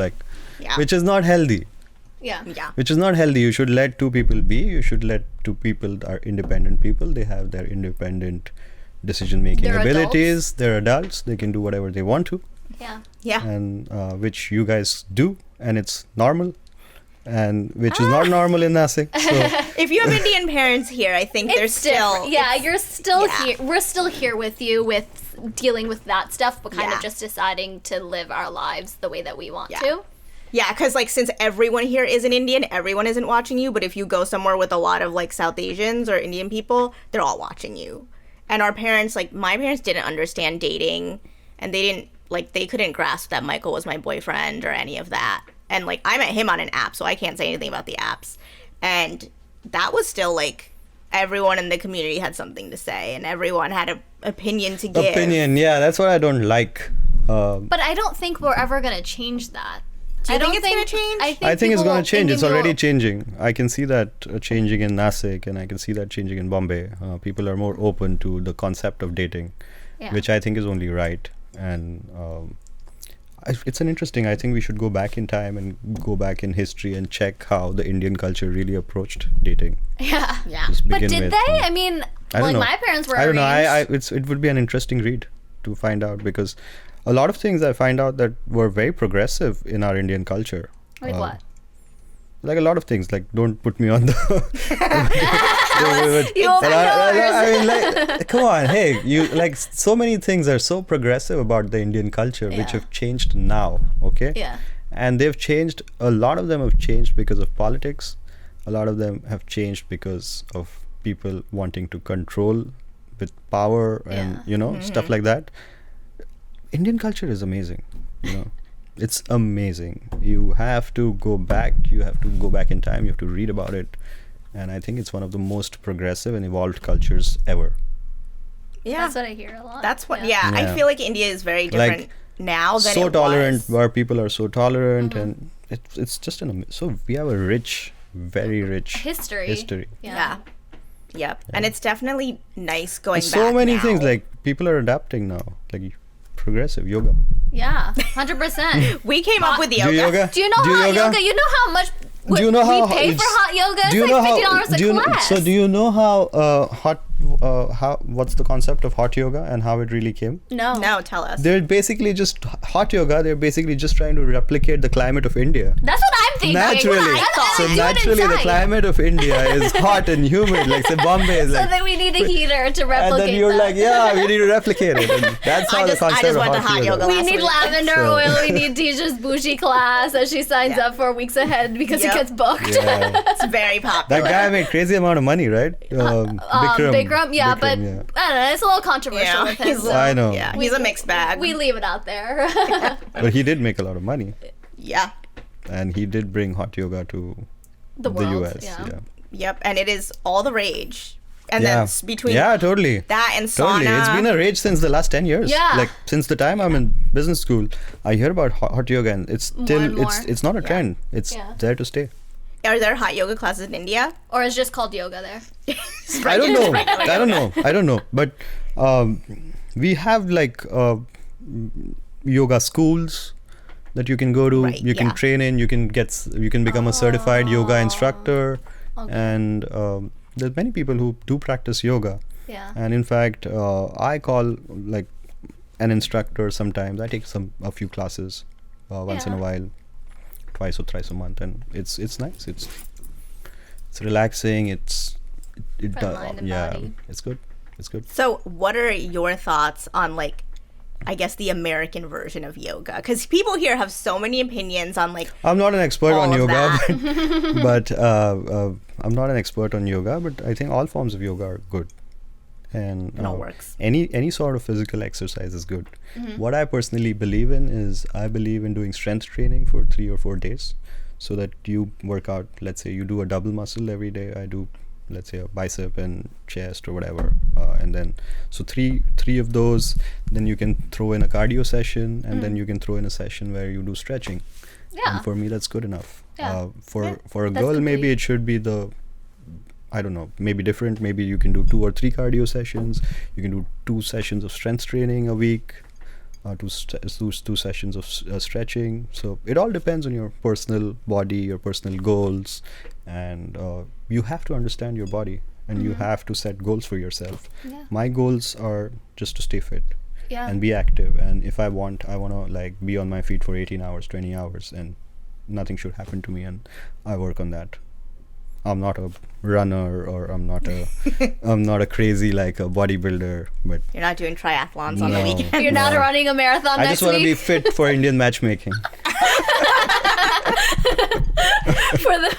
Yeah. which is not healthy. Yeah. Yeah. Which is not healthy. You should let two people be. You should let two people are independent people. They have their independent decision-making They're abilities. adults. They're adults. They can do whatever they want to, Yeah. Yeah. and which you guys do, and it's normal, and which is not normal in Nashik. So If you have Indian parents here, I think there's It's different. still Yeah, you're still yeah. here. We're still here with you with dealing with that stuff, but kind Yeah. of just deciding to live our lives the way that we want Yeah. to. Yeah, because like since everyone here isn't Indian, everyone isn't watching you. But if you go somewhere with a lot of like South Asians or Indian people, they're all watching you. And our parents, like my parents, didn't understand dating, and they couldn't grasp that Michael was my boyfriend or any of that. And like I met him on an app, so I can't say anything about the apps. And that was still like everyone in the community had something to say, and everyone had an opinion to give. opinion, yeah, that's what I don't like. But I don't think we're ever going to change that. Do you I think don't it's gonna change? I think it's people going to change. It's Indian already will- changing. I can see that changing in Nashik, and I can see that changing in Bombay. People are more open to the concept of dating, Yeah. which I think is only right. And it's an interesting. I think we should go back in time and go back in history and check how the Indian culture really approached dating. Yeah. Yeah. to But begin did with. they? I mean, I don't like know. my parents were I don't know. arranged. It would be an interesting read to find out, because a lot of things I find out that were very progressive in our Indian culture. Like what? Like a lot of things. Like, don't put me on the. You But open doors. I mean, like, come on, hey, you like so many things are so progressive about the Indian culture, which Yeah. have changed now. Okay. Yeah. And they've changed. A lot of them have changed because of politics. A lot of them have changed because of people wanting to control with power and Yeah. stuff like that. Indian culture is amazing. It's amazing. You have to go back. You have to go back in time. You have to read about it. And I think it's one of the most progressive and evolved cultures ever. Yeah. That's what I hear a lot. That's what. Yeah. I feel like India is very different Like, now than So it tolerant, was. where people are so tolerant, and it's just so we have a rich, very rich history. Yeah. Yep. And it's definitely nice going There's back. so many now. things, like people are adapting now, like progressive yoga. Yeah. 100%. we came up with Do yoga. yoga. Do you know hot yoga? You know how much Do you know how we pay for hot yoga? It's do you like know $50 do you a know, class. so do you know how what's the concept of hot yoga and how it really came? No. No, tell us. They're basically just hot yoga. They're basically just trying to replicate the climate of India. That's what I I'm thinking. Naturally, Let's so do it naturally the inside. climate of India is hot and humid. Like say Bombay is So like. then we need a heater to replicate And then you're that. like, yeah, we need to replicate it. And that's how I the just concept went to of hot yoga We last need week. lavender So- oil. We need Disha's bougie class that she signs Yeah. up for weeks ahead because Yep. it gets booked. Yeah. It's very popular. That guy made crazy amount of money, right? Bikram, yeah, Bikram, but yeah. I don't know. It's a little controversial Yeah, with him. he's So I know. Yeah, he's a mixed bag. we leave it out there. But he did make a lot of money. Yeah. And he did bring hot yoga to the the world. US. Yeah. Yeah. Yep. And it is all the rage. And Yeah. then between Yeah, totally. that and sauna. Totally. It's been a rage since the last 10 years. Yeah. Like since the time I'm in business school, I hear about hot yoga and it's still and more. it's not a trend. It's Yeah. there to stay. Are there hot yoga classes in India? Or it's just called yoga there. I don't know. I don't know. But we have like yoga schools that you can go to. Right, You can yeah. train in. You can become a certified yoga instructor. Okay. And there's many people who do practice yoga. Yeah. And in fact, I call like an instructor sometimes. I take a few classes once in a Yeah. while, twice or thrice a month, and it's nice. It's relaxing. It For does mind and yeah. body. It's good. It's good. So, what are your thoughts on, like, I guess the American version of yoga? Because people here have so many opinions on, like, I'm not an expert all on of yoga, that. but I'm not an expert on yoga. But I think all forms of yoga are good, and It all works. Any sort of physical exercise is good. Mm-hmm. What I personally believe in is I believe in doing strength training for 3 or 4 days, so that you work out. Let's say you do a double muscle every day. I do, let's say, a bicep and chest or whatever, and then so three of those. Then you can throw in a cardio session, and then you can throw in a session where you do stretching. Yeah. And for me, that's good enough. Yeah. For a That's girl, maybe complete. it should be I don't know, maybe different. Maybe you can do 2 or 3 cardio sessions. You can do 2 sessions of strength training a week, 2 sessions of stretching. So it all depends on your personal body, your personal goals, and you have to understand your body, and you have to set goals for yourself. Yeah. My goals are just to stay fit Yeah. and be active, and if I want to like be on my feet for 18 hours, 20 hours, and nothing should happen to me, and I work on that. I'm not a runner, or I'm not a crazy like a bodybuilder, but You're not doing triathlons on the No. weekend. You're not No. running a marathon I next just want to be week fit for Indian matchmaking. for the.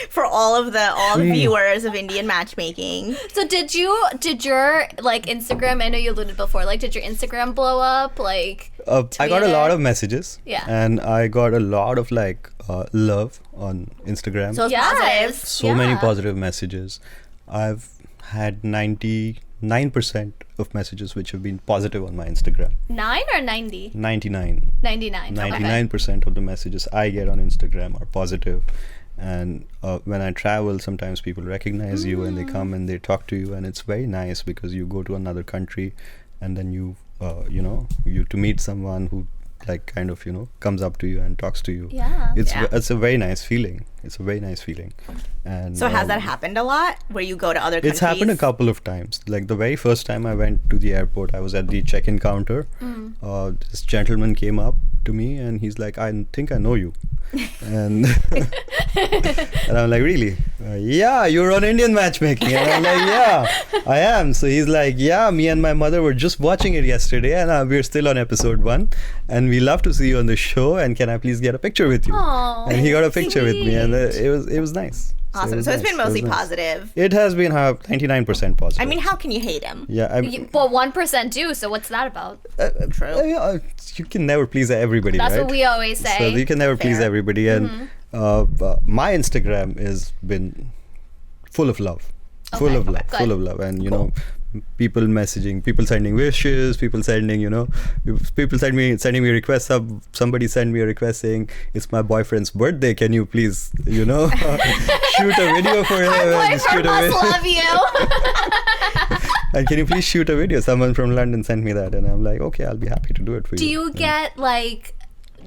For all of the Hmm. viewers of Indian Matchmaking. So did your like Instagram? I know you alluded before. Like, did your Instagram blow up? Like, I got a lot Twitter? of messages, Yeah. and I got a lot of like love on Instagram. So it's positive. So many positive messages. I've had 99% of messages which have been positive on my Instagram. 9 or 90? 99. 99. 99% of the messages I get on Instagram are positive. And when I travel, sometimes people recognize you and they come and they talk to you, and it's very nice because you go to another country, and then you to meet someone who like kind of comes up to you and talks to you. Yeah. It's a very nice feeling. It's a very nice feeling. And So has that happened a lot? Where you go to other countries? it's happened a couple of times. Like the very first time I went to the airport, I was at the check-in counter. This gentleman came up to me and he's like, "I think I know you." And and I'm like, "Really?" "Yeah, you're on Indian Matchmaking." And I'm like, "Yeah, I am." So he's like, "Yeah, me and my mother were just watching it yesterday, and we're still on episode 1, and we love to see you on the show. And can I please get a picture with you?" Aw, And he got a picture with me, and sweet. it was nice. Awesome. it So was it's been nice. It mostly was nice. positive. It has been 99% positive. I mean, how can you hate him? yeah, Well, 1% do. So what's that about? True. you can never please everybody, That's right? what we always say. So you can never please Fair. everybody, and my Instagram has been full of love, full of love, good. full of love, and people messaging, people sending wishes, people sending, people sending me requests. Somebody sent me a request saying it's my boyfriend's birthday. Can you please, shoot a video for him? and shoot Boyfriend a must video. love you. And can you please shoot a video? Someone from London sent me that, and I'm like, okay, I'll be happy to do it for you. Do you get like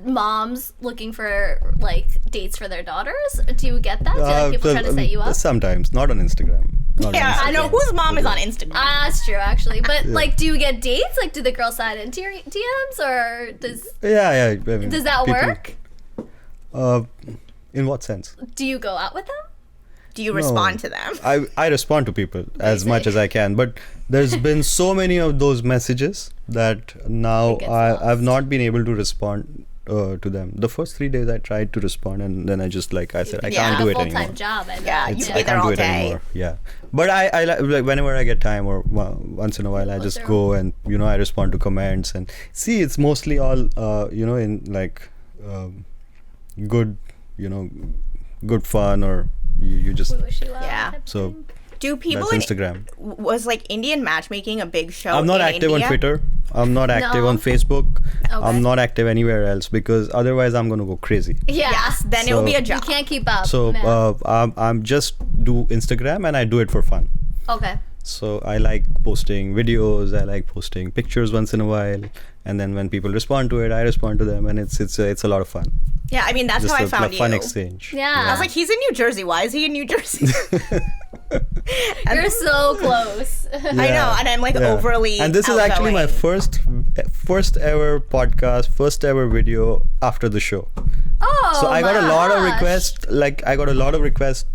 moms looking for like dates for their daughters? Do you get that? Do like, people try to set you up? Sometimes, not on Instagram. Not on Yeah, I know Instagram. whose mom is on Instagram. That's true, actually. But like, do you get dates? Like, do the girls slide into your DMs, or does Yeah. I mean, that people- work? In what sense? Do you go out with them? Do you respond to them? I respond to people as much as I can, but there's been so many of those messages that now I've not been able to respond to them. The first 3 days I tried to respond, and then I just I said I can't do it anymore. Full-time job. You I be there can't all do it day. anymore. Yeah, but I like whenever I get time or once in a while I just go and I respond to comments and see. It's mostly all in good good fun, or you just We wish you well. Yeah. so. Do people That's in Instagram. Was Indian Matchmaking a big show? I'm not in active India? on Twitter. I'm not active No. on Facebook. Okay. I'm not active anywhere else because otherwise I'm gonna go crazy. Yeah. Yes, then it will be a You job. can't keep up. So man. I'm just do Instagram and I do it for fun. Okay. So I like posting videos. I like posting pictures once in a while, and then when people respond to it, I respond to them, and it's a lot of fun. Yeah, I mean that's Just how I a found fun you. exchange. Yeah. I was like, he's in New Jersey. Why is he in New Jersey? You're so close. I know, and I'm overly. And this is actually my outgoing. first ever podcast, first ever video after the show. Oh. So I got a my lot of gosh. requests. I got a lot of requests.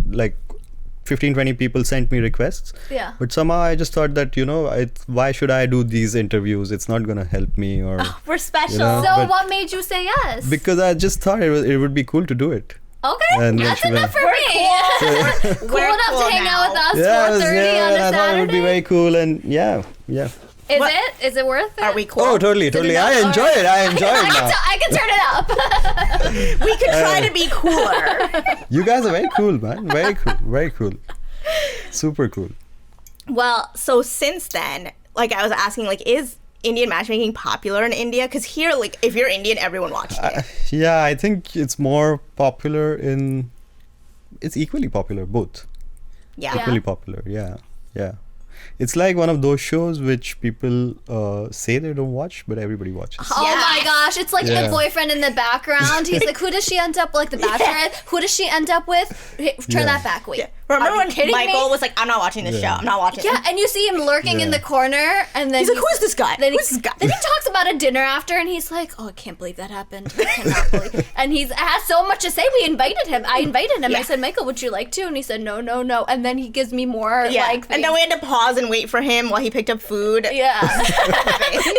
15-20 people sent me requests. Yeah. But somehow I just thought that why should I do these interviews? It's not gonna help me or We're special. You know, So but- what made you say yes? because I just thought it would be cool to do it. Okay. And That's then she enough went- for me. Cool We're enough cool to hang out with now. us Yeah, 4:30 on a and I thought it would be Saturday. very cool, and yeah. Is What- it? Is it worth it? Are we cool? Oh, totally. enough? I enjoy it. I enjoy it now. I can turn it up. We could try to be cooler. You guys are very cool, man. Very cool. Very cool. Super cool. Well, so since then, I was asking, is Indian matchmaking popular in India? Because here, if you're Indian, everyone watches it. Yeah, I think it's more popular it's equally popular, both. Yeah. Equally popular, yeah. It's like one of those shows which people say they don't watch, but everybody watches. Oh my Yes. gosh, it's like Yeah. the boyfriend in the background. He's like, who does she end up the bachelorette? Who does she end up with? Hey, turn Yeah. that back, wait. Remember Are you when kidding Michael me? was like, I'm not watching this show. I'm not watching Yeah, it. and you see him lurking in Yeah. the corner, and then He's like, who is this guy? Then Who's this guy? Then he talks about a dinner after, and he's like, "Oh, I can't believe that happened. I cannot believe." And he has so much to say. We invited him. I invited him. Yeah. I said, "Michael, would you like to?" And he said, "No, no, no." And then he gives me more Yeah. things. And then we had to pause and wait for him while he picked up food. Yeah,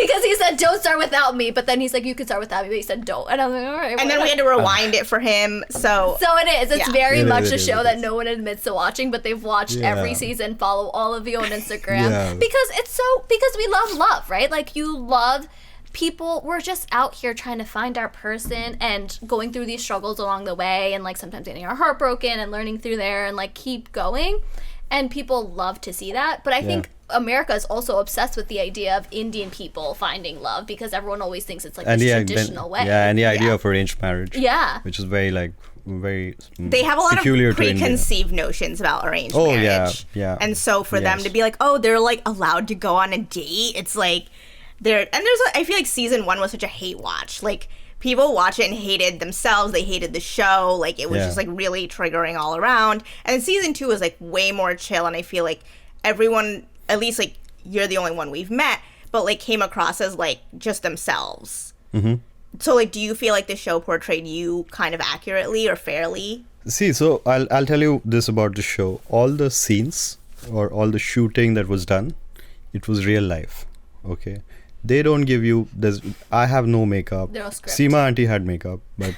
because he said, "Don't start without me." But then he's like, "You can start without me," but he said, "Don't." And I'm like, "All right." And then we had to rewind it for him. So So it is. It's Yeah. very It much is, a it is, show it that is. no one admits to watching, but they've watched Yeah. every season. Follow all of you on Instagram Yeah. because we love, right? Like you love people. We're just out here trying to find our person and going through these struggles along the way, and sometimes getting our heart broken and learning through there and keep going. And people love to see that. But I think America is also obsessed with the idea of Indian people finding love because everyone always thinks it's And this the, traditional way. yeah, and the idea of arranged marriage. Yeah. Which is very they have a lot of peculiar to India. preconceived notions about arranged Oh, marriage. yeah. And so for them Yes. to be like, oh, they're allowed to go on a date. It's I feel like season 1 was such a hate watch. People watch it and hated themselves. They hated the show. It was Yeah. just really triggering all around. And season 2 was way more chill. And I feel like everyone, at least you're the only one we've met, but came across as just themselves. Mm-hmm. So do you feel like the show portrayed you kind of accurately or fairly? See, so I'll tell you this about the show. All the scenes or all the shooting that was done, it was real life. Okay. They don't give you I have no makeup. No script. Seema auntie had makeup, but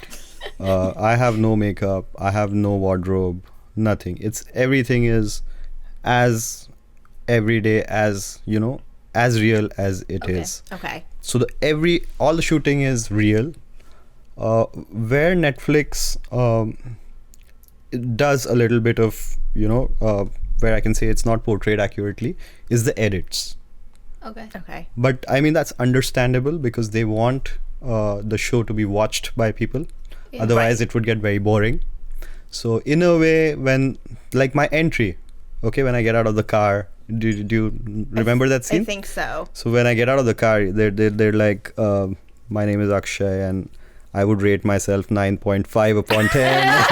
I have no makeup. I have no wardrobe. Nothing. Everything is as everyday as as real as it is. Okay. So all the shooting is real. Where Netflix it does a little bit of where I can say it's not portrayed accurately is the edits. Okay. But I mean that's understandable because they want the show to be watched by people. Yeah. Otherwise it would get very boring. So in a way, when my entry, okay, when I get out of the car, do you remember that scene? I think so. So when I get out of the car, they're like, my name is Akshay and I would rate myself 9.5 upon 10.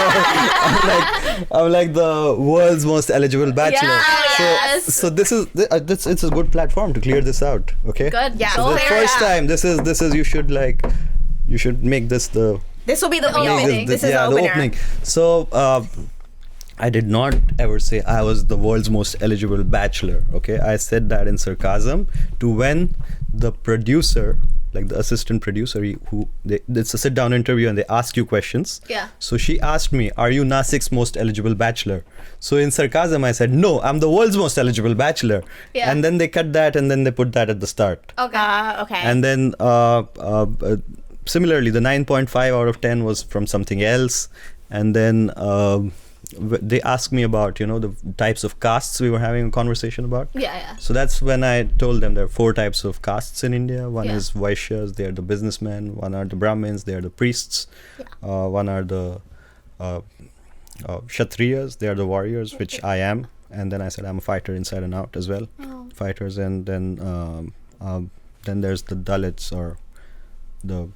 I'm like the world's most eligible bachelor. Yes. So this is it's a good platform to clear this out. Okay. Good. Yeah. Go So the Clear there. it first out. time, this is you should make this the This will be the real opening. This is the the opener. opening. So I did not ever say I was the world's most eligible bachelor. Okay, I said that in sarcasm to when the producer, like the assistant producer, it's a sit-down interview and they ask you questions. Yeah. So she asked me, "Are you Nasik's most eligible bachelor?" So in sarcasm, I said, "No, I'm the world's most eligible bachelor." Yeah. And then they cut that and then they put that at the start. Okay. And then similarly, the 9.5 out of 10 was from something else. And then they asked me about, the types of castes we were having a conversation about. Yeah. So that's when I told them there are 4 types of castes in India. One Yeah. is Vaishyas, they are the businessmen. One are the Brahmins, they are the priests. One are the Kshatriyas, they are the warriors, which I am. And then I said I'm a fighter inside and out as well. Oh. Fighters. And then there's the Dalits, or the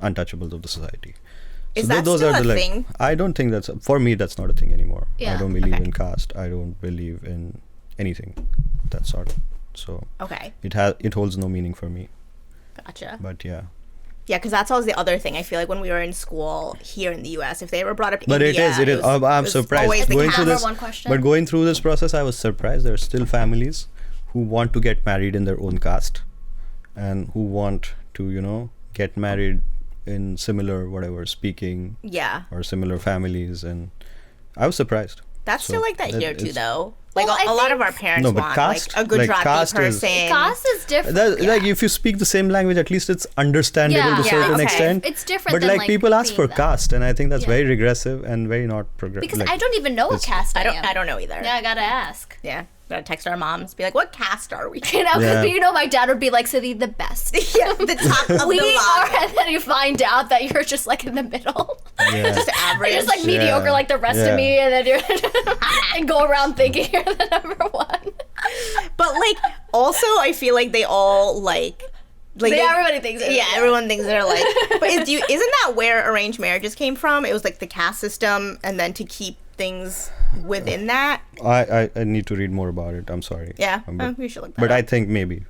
untouchables of the society. Is that still a thing? I don't think for me, that's not a thing anymore. Yeah. I don't believe Okay. in caste. I don't believe in anything of that sort. So Okay. it holds no meaning for me. Gotcha. But yeah. Yeah, because that's always the other thing. I feel like when we were in school here in the U.S., if they ever brought up But India, it is. I'm always surprised the going through caste. this. One question. But going through this process, I was surprised. There are still families who want to get married in their own caste, and who want to, get married in similar speaking Yeah. or similar families, and I was surprised. That's So still like that here too, it's- though. Like Well, a I lot of think- our parents No, but want caste- like a Gujarati caste is- person. Caste is different. Like if you speak the same language, at least it's understandable Yeah. to a Yeah, certain okay. extent. It's different But than, like like, people ask for being that. caste, and I think that's Yeah. very regressive and very not progressive. because I don't even know what caste I am. I don't know either. Yeah, I gotta ask. Yeah. Gotta text our moms, be like, "What caste are we?" Yeah. My dad would be like, Siddhi, the best. Yeah, the top of We the are, line. and then you find out that you're just like in the middle. Yeah. Just average. You're just like mediocre like the rest Yeah. of me, and then you're and go around thinking you're the number one. But like, also, I feel like they all like Everybody thinks it. Yeah, everyone thinks they're like. But isn't that where arranged marriages came from? It was like the caste system, and then to keep things within that. I need to read more about it. I'm sorry. Yeah, But, we should look that but up. I think maybe.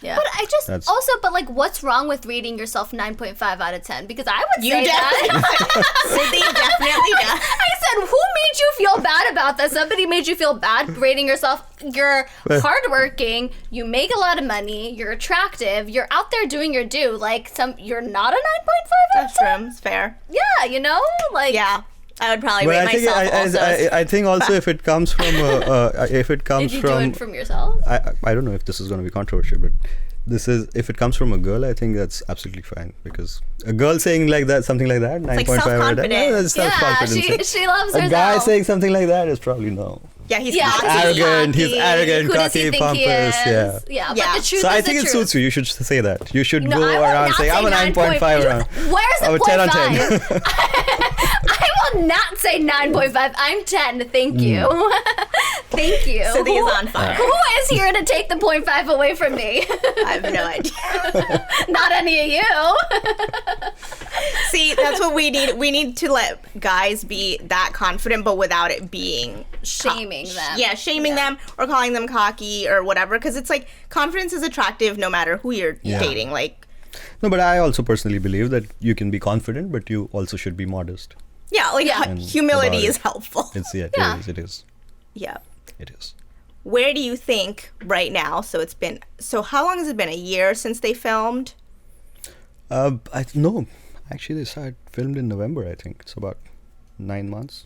Yeah. But I just That's- also, but like, what's wrong with rating yourself 9.5 out of 10? Because I would You say that. Siddhi definitely does. I said, who made you feel bad about that? Somebody made you feel bad rating yourself. You're hardworking. You make a lot of money. You're attractive. You're out there doing your due. Like you're not a 9.5 out of That's 10. true. It's fair. Yeah, like Yeah, I would probably But rate I think myself also. I think also if it comes from if it comes Did you do from it from yourself? I don't know if this is going to be controversial, but if it comes from a girl, I think that's absolutely fine, because a girl saying like that, something like that, 9.5 out of 10, self-confident. that's Yeah, self-confidence. she loves A herself. guy saying something like that is probably no. Yeah, he's Yeah, cocky. Arrogant, he's cocky. arrogant, Who does he cocky, think pompous, he is? yeah. Yeah, Yeah. but the truth So is I think the it truth. suits you. You should say that. You should No, go I will around not saying, say I'm a 9.5 around. Where's the I'm a 10 on 10. 0.5? I will not say 9.5. I'm 10. Thank you. Thank you. Siddhi is on fire. Who is here to take the 0.5 away from me? I have no idea. Not any of you. See, that's what we need. We need to let guys be that confident, but without it being Shaming them. Yeah, shaming them or calling them cocky or whatever. Because it's like confidence is attractive no matter who you're Yeah. dating. Like, No, but I also personally believe that you can be confident, but you also should be modest. yeah, like Yeah. And humility about is it. helpful. Yeah. It is. Yeah. It is. Where do you think right now? So how long has it been? A year since they filmed? No, actually they started filmed in November, I think. It's about 9 months.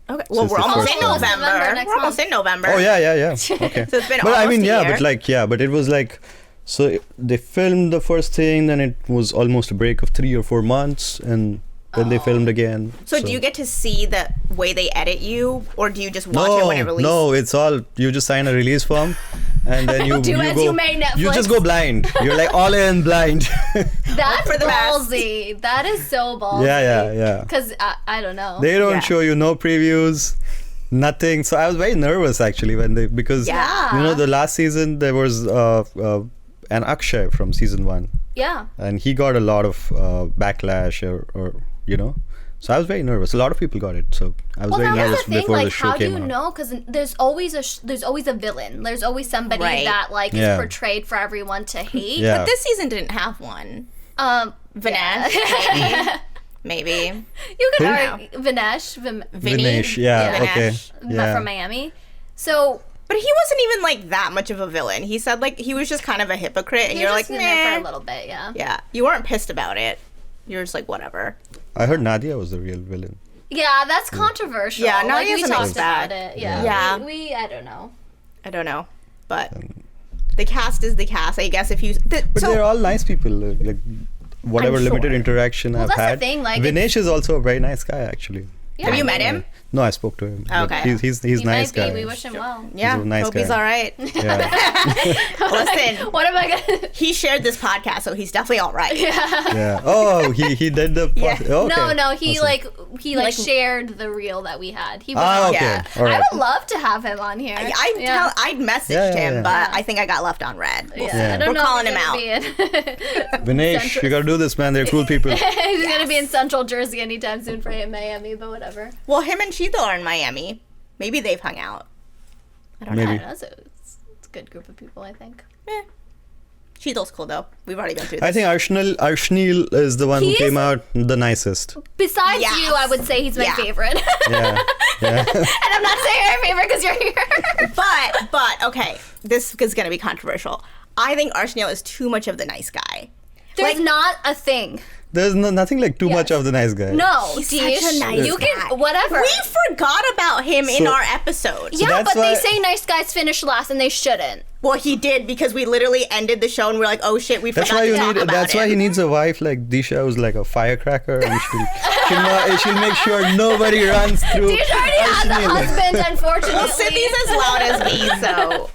Okay. Well, Since we're the almost first in one. November. November next We're almost month. in November. Oh yeah. Okay. So it's been but I almost mean, a yeah, year. but it was like, so they filmed the first thing, then it was almost a break of 3 or 4 months, and then they filmed again. So do you get to see the way they edit you, or do you just watch it when it releases? No, it's all, you just sign a release form, and then you Do as go, you may, Netflix. you just go blind. You're like all in blind. That's for the best. ballsy. That is so ballsy. Yeah. Because I don't know. They don't Yeah. show you no previews, nothing. So I was very nervous actually because Yeah. the last season there was an Akshay from season 1, Yeah. and he got a lot of backlash or. So I was very nervous. A lot of people got it, so I was Well, very that nervous was the thing. before Like, the show how do came you out. know? Because there's always a villain. There's always somebody Right. that like Yeah. is portrayed for everyone to hate. Yeah. But this season didn't have one. Vinesh, maybe. You could Who? argue Vinesh, Vinny? Vinesh, yeah, Yeah. okay. Vinesh. Yeah. from Miami. So But he wasn't even like that much of a villain. He said like he was just kind of a hypocrite, and he you're was like, just in there for meh. a little bit, yeah. Yeah, you weren't pissed about it. You're just like, whatever. I heard Nadia was the real villain. Yeah, that's controversial. Yeah, like, Nadia's we a talked mixed bag. about it. Yeah. Yeah. We I don't know. I don't know, but the cast is the cast. I guess if you. But they're all nice people. Like whatever I'm limited sure. interaction I've that's the had. thing, like, Vinesh is also a very nice guy, actually. Yeah. Have you met him? No, I spoke to him. Like, Okay. He's He nice might guy. be. We wish him well. Yeah, a nice hope he's guy. all right. Yeah. Listen, What am I gonna? he shared this podcast, so he's definitely all right. Yeah. Oh, he did the. Yeah. Okay. No, he Awesome. he Like- shared the reel that we had. He was Ah, on. okay. Yeah. All right. I would love to have him on here. I'd messaged Yeah, him, yeah. but Yeah. I think I got left on red. We'll see. I don't We're know if calling he's him gonna out. be in- Vinesh, you gotta do this, man. They're cool people. He's gonna be in Central Jersey anytime soon for Miami, but whatever. Well, him and Cheeto are in Miami. Maybe they've hung out. I don't Maybe. I don't know, it's a good group of people, I think. know. Cheeto's cool though. We've already been through I this. think Arshnil is the one who He came is- out the nicest. Besides Yes. you, I would say he's my Yeah. favorite. Yeah. Yeah. And I'm not saying I'm favorite because you're here. But okay, this is gonna be controversial. I think Arsenal is too much of the nice guy. There's Like- not a thing. There's nothing like too much Yes. of the nice guy. No, He's Dish, such a nice you guy. can whatever. We forgot about him in So- our episode. yeah, that's but they why- say nice guys finish last, and they shouldn't. Well, he did because we literally ended the show and we're like, oh shit, we That's forgot why to you talk need. about That's it. why he needs a wife like Disha, who's like a firecracker, and she'll make sure nobody runs through. Dish already has a Arshnil. husband, unfortunately. Well, Siddhi's as loud as me, so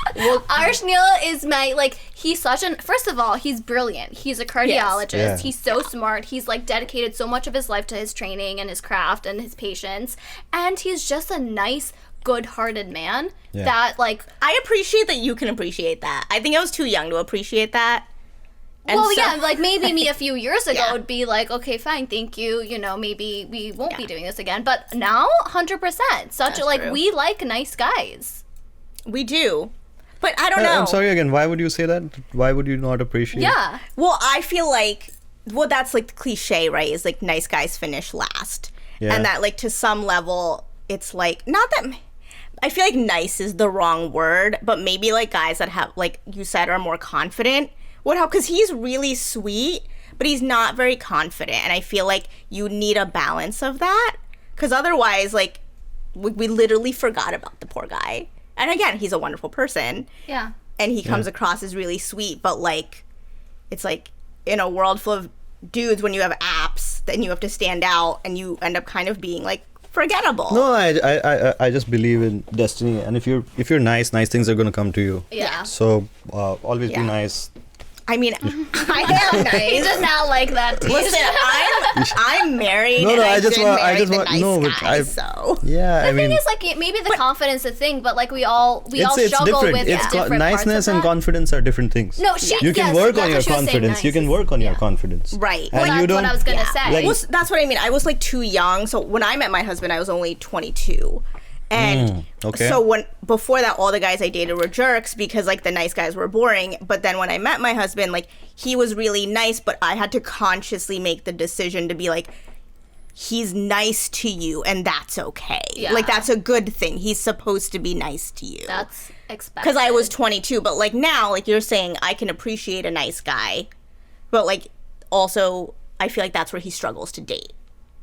Arshnil is my, like, he's such an, first of all, he's brilliant. He's a cardiologist. Yeah. He's so smart. He's, like, dedicated so much of his life to his training and his craft and his patients. And he's just a nice, good-hearted man Yeah. that, like, I appreciate that you can appreciate that. I think I was too young to appreciate that. And well, so- yeah, like, maybe me a few years ago Yeah. would be like, okay, fine, thank you. You know, maybe we won't be Yeah. doing this again. But now, 100%. Such a, That's like, true. we like nice guys. We do. But I don't know. I'm sorry again. Why would you say that? Why would you not appreciate? Yeah. Well, I feel like, well, that's like the cliche, right? Is like nice guys finish last. Yeah. And that, like, to some level, it's like, not that, I feel like nice is the wrong word, but maybe like guys that have, like you said, are more confident would help because he's really sweet, but he's not very confident. And I feel like you need a balance of that because otherwise, like, we literally forgot about the poor guy. And again, he's a wonderful person. Yeah. And he comes across as really sweet, but like, it's like in a world full of dudes, when you have apps, then you have to stand out, and you end up kind of being like forgettable. No, I just believe in destiny, and if you're nice things are gonna come to you. Yeah. So always Yeah. be nice. I mean, I am He nice. does not like that. Listen, I'm married. No, and I just did want- marry I just the want- nice no, but guy, I- so Yeah, I The mean, thing is, like, maybe the confidence is a thing, but like we all it's struggle different. with It's different parts niceness of and that. confidence are different things. No, she. You can yes, work that's on your what she was saying, confidence. You can nice. work on your Yeah. confidence. Right. And Well, you that's don't. what I was gonna Yeah. say. Like- Well, that's what I mean. I was like too young. So when I met my husband, I was only 22. And okay. so when before that, all the guys I dated were jerks because like the nice guys were boring. But then when I met my husband, like he was really nice, but I had to consciously make the decision to be like, he's nice to you, and that's okay. Yeah. Like that's a good thing. He's supposed to be nice to you. That's expected. Because I was 22, but like now, like you're saying, I can appreciate a nice guy, but like also I feel like that's where he struggles to date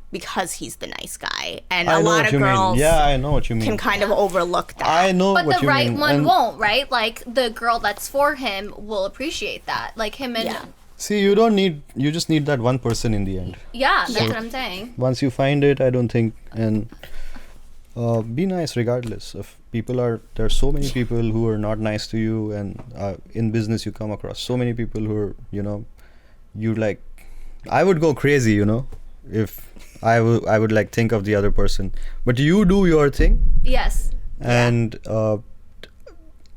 because he's the nice guy, and I a know lot what of you mean. girls Yeah, I know what you mean. can kind of overlook that. I know But what the you right mean. one and won't, right? Like the girl that's for him will appreciate that. Like him and Yeah. See, you just need that one person in the end. yeah, that's what I'm saying. Once you find it, I don't think, and be nice regardless. If there are so many people who are not nice to you, and in business you come across so many people who are, you like, I would go crazy, if I would like think of the other person, but you do your thing, Yes. and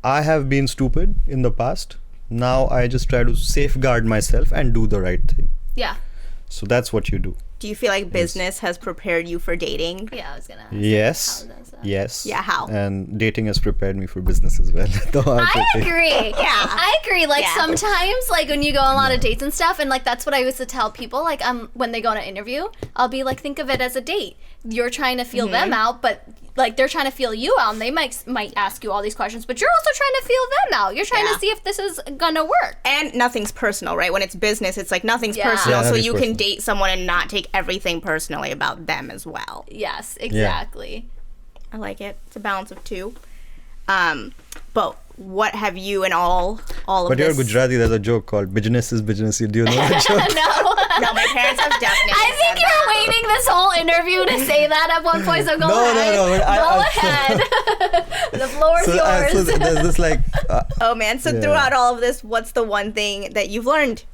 I have been stupid in the past. Now I just try to safeguard myself and do the right thing. Yeah. So that's what you do. Do you feel like business has prepared you for dating? Yeah, I was gonna ask. Yes. How does that- Yes. Yeah, how? And dating has prepared me for business as well. I agree. I agree. Like Yeah. sometimes, like when you go on a lot of dates and stuff, and like that's what I used to tell people. Like when they go on an interview, I'll be like, think of it as a date. You're trying to feel them out, but like they're trying to feel you out, and they might ask you all these questions, but you're also trying to feel them out. You're trying Yeah. to see if this is gonna work. And nothing's personal, right? When it's business, it's like nothing's Yeah. personal, Yeah, so nothing's you personal. can date someone and not take everything personally about them as well. Yes, exactly. I like it. It's a balance of two. But what have you and all of But this? you're Gujarati, there's a joke called business is business. Do you know that joke? No, my parents have definitely. I think said you're that. waiting this whole interview to say that at one point, so go No, ahead. but Go ahead. The floor is yours. So there's this like, Oh man! So Yeah. throughout all of this, what's the one thing that you've learned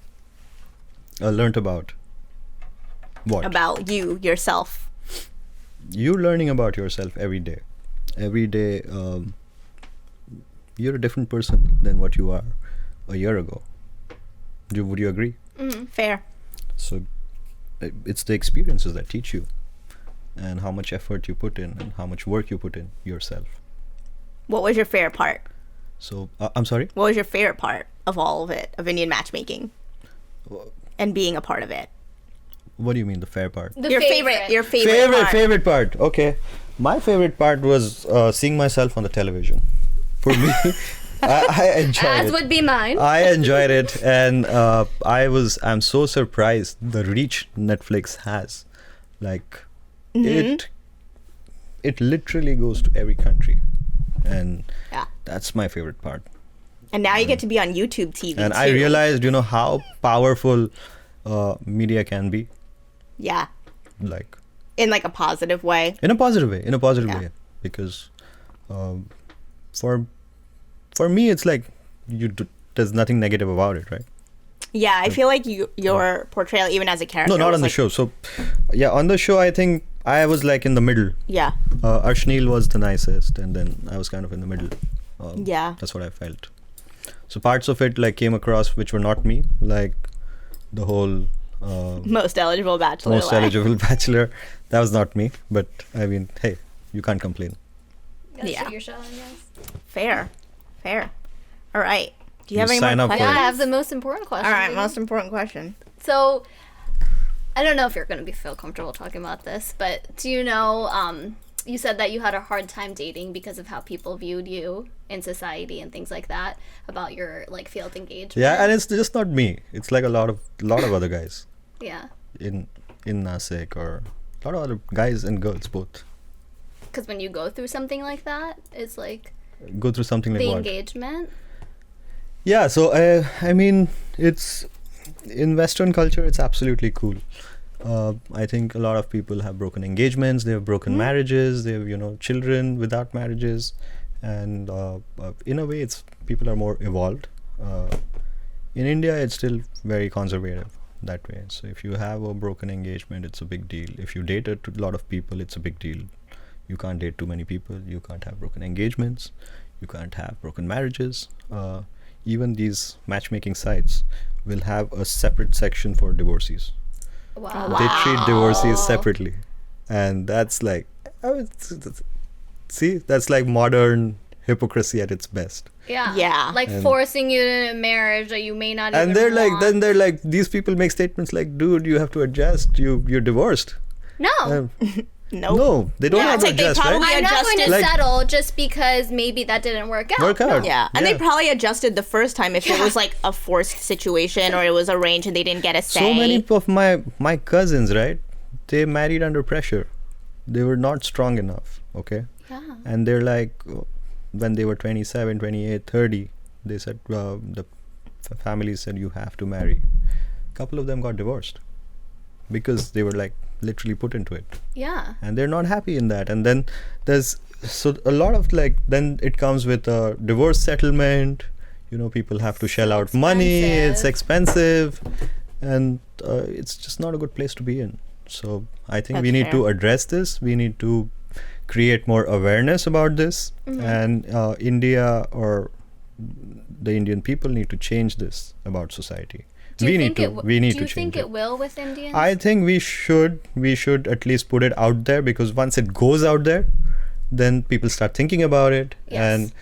learnt about what? about you yourself? You learning about yourself every day. Every day, you're a different person than what you are a year ago. Would you agree? Fair. So it's the experiences that teach you, and how much effort you put in, and how much work you put in yourself. What was your favorite part? So I'm sorry. What was your favorite part of all of it, of Indian matchmaking, and being a part of it? What do you mean the fair part? The Your favorite Favorite part. Okay, my favorite part was seeing myself on the television. For me, I enjoyed As it. would be mine. I enjoyed it, and I'm so surprised the reach Netflix has. Like, it literally goes to every country, and Yeah. that's my favorite part. And now you get to be on YouTube TV. And too. I realized, how powerful media can be, Yeah. like In like a positive way. in a positive way. Yeah. Way, because for me, it's like there's nothing negative about it, right? Yeah, I feel like your portrayal, even as a character. No, not was on the like- show. So, yeah, on the show, I think I was like in the middle. Yeah. Arshnil was the nicest, and then I was kind of in the middle. Yeah. That's what I felt. So parts of it like came across which were not me, like the whole Most eligible bachelor. most lie. eligible bachelor. That was not me, but I mean, hey, you can't complain. Gotta Yeah. shoot your shot, I guess. Fair. All right. Do you have You any sign more up for Yeah, I questions? have the most important question. All right, most important question. So, I don't know if you're going to feel comfortable talking about this, but do you know, you said that you had a hard time dating because of how people viewed you in society and things like that, about your like failed engagement. Yeah, and it's just not me. It's like a lot of other guys Yeah, in Nashik, or a lot of other guys and girls both because when you go through something like that, it's like go through something like the what? engagement. Yeah, so I mean, it's in Western culture, it's absolutely cool. I think a lot of people have broken engagements, they have broken marriages, they have children without marriages, and in a way, it's people are more evolved. In India, it's still very conservative that way. So if you have a broken engagement, it's a big deal. If you date a lot of people, it's a big deal. You can't date too many people. You can't have broken engagements. You can't have broken marriages. Even these matchmaking sites will have a separate section for divorcees. Wow. They treat divorcees separately, and that's like, see, that's like modern hypocrisy at its best. Yeah. Yeah. Like And- forcing you into a marriage that you may not even And they're like, want. then they're like, these people make statements like, "Dude, you have to adjust. You're divorced." No. Nope. No, they don't Yeah, have it's to like they adjust, probably- right? I'm not going to Like- settle just because maybe that didn't work out. Work out. Yeah, and they Yeah. probably adjusted the first time if it was like a forced situation or it was arranged and they didn't get a say. So many of my cousins, right? They married under pressure. They were not strong enough. Okay. Yeah. And they're like, when they were 27, 28, 30, they said, the family said, you have to marry. A couple of them got divorced because they were like literally put into it, Yeah. and they're not happy in that. And then there's a lot of like, then it comes with a divorce settlement. People have to shell out money. It's expensive, and it's just not a good place to be in. So I think we That's need to fair. address this. We need to create more awareness about this, and India or the Indian people need to change this about society. Do you We think need it to- w- we need do to you think change it will with Indians? I think we should at least put it out there, because once it goes out there, then people start thinking about it. Yes. And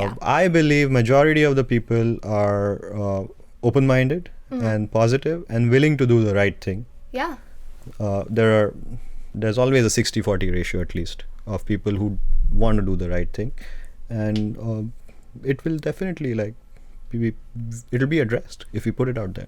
Yeah. I believe majority of the people are open-minded and positive and willing to do the right thing. Yeah. There's always a 60-40 ratio at least of people who want to do the right thing, and it will definitely it'll be addressed if we put it out there.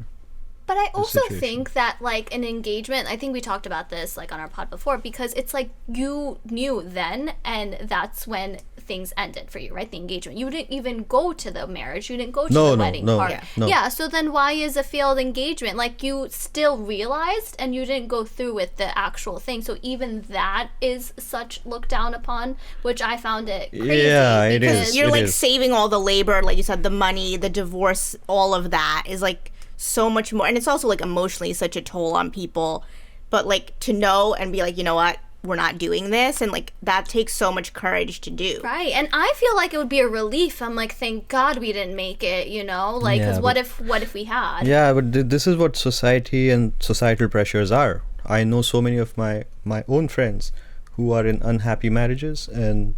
But I also situation. think that like an engagement, I think we talked about this like on our pod before, because it's like you knew then, and that's when things ended for you, right? The engagement. You didn't even go to the marriage. You didn't go to the wedding part. no. Yeah. So then why is a failed engagement? Like you still realized and you didn't go through with the actual thing. So even that is such looked down upon, which I found it crazy. Yeah, it because is. You're It like is. saving all the labor, like you said, the money, the divorce, all of that is like so much more. And it's also like emotionally such a toll on people. But like to know and be like, you know what, we're not doing this. And like that takes so much courage to do. Right, and I feel like it would be a relief. I'm like, thank God we didn't make it, you know, like, because Yeah, what if we had? Yeah, but this is what society and societal pressures are. I know so many of my own friends who are in unhappy marriages, and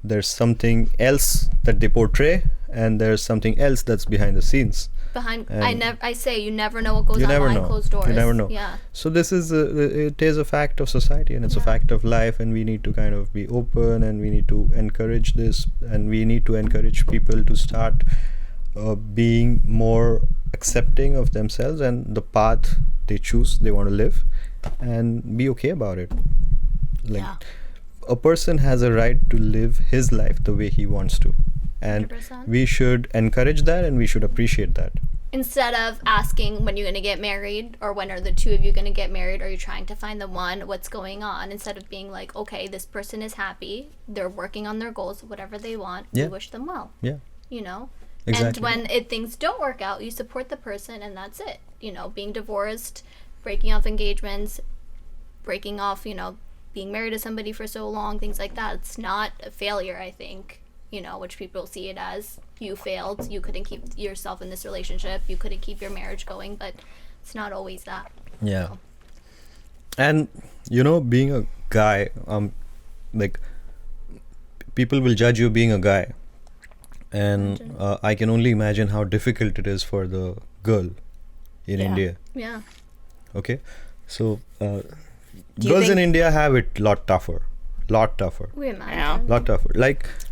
there's something else that they portray, and there's something else that's behind the scenes. I say you never know what goes You on never behind know. closed doors. You never know. Yeah. So this is it is a fact of society, and it's a fact of life, and we need to kind of be open, and we need to encourage this, and we need to encourage people to start being more accepting of themselves and the path they choose they want to live, and be okay about it. Like Yeah. a person has a right to live his life the way he wants to, and 100%. we should encourage that, and we should appreciate that. Instead of asking when you're going to get married or when are the two of you going to get married, are you trying to find the one, what's going on, instead of being like, okay, this person is happy, they're working on their goals, whatever they want, Yeah. we wish them well, Yeah, you know. exactly. And when things don't work out, you support the person, and that's it. You know, being divorced, breaking off engagements, breaking off, you know, being married to somebody for so long, things like that. It's not a failure, I think, you know, which people see it as. You failed, you couldn't keep yourself in this relationship, you couldn't keep your marriage going, but it's not always that. Yeah. And you know, being a guy, like people will judge you being a guy, and I can only imagine how difficult it is for the girl in Yeah. India. Yeah. Okay, so you girls in think- India have it lot tougher, We imagine. Yeah. lot tougher.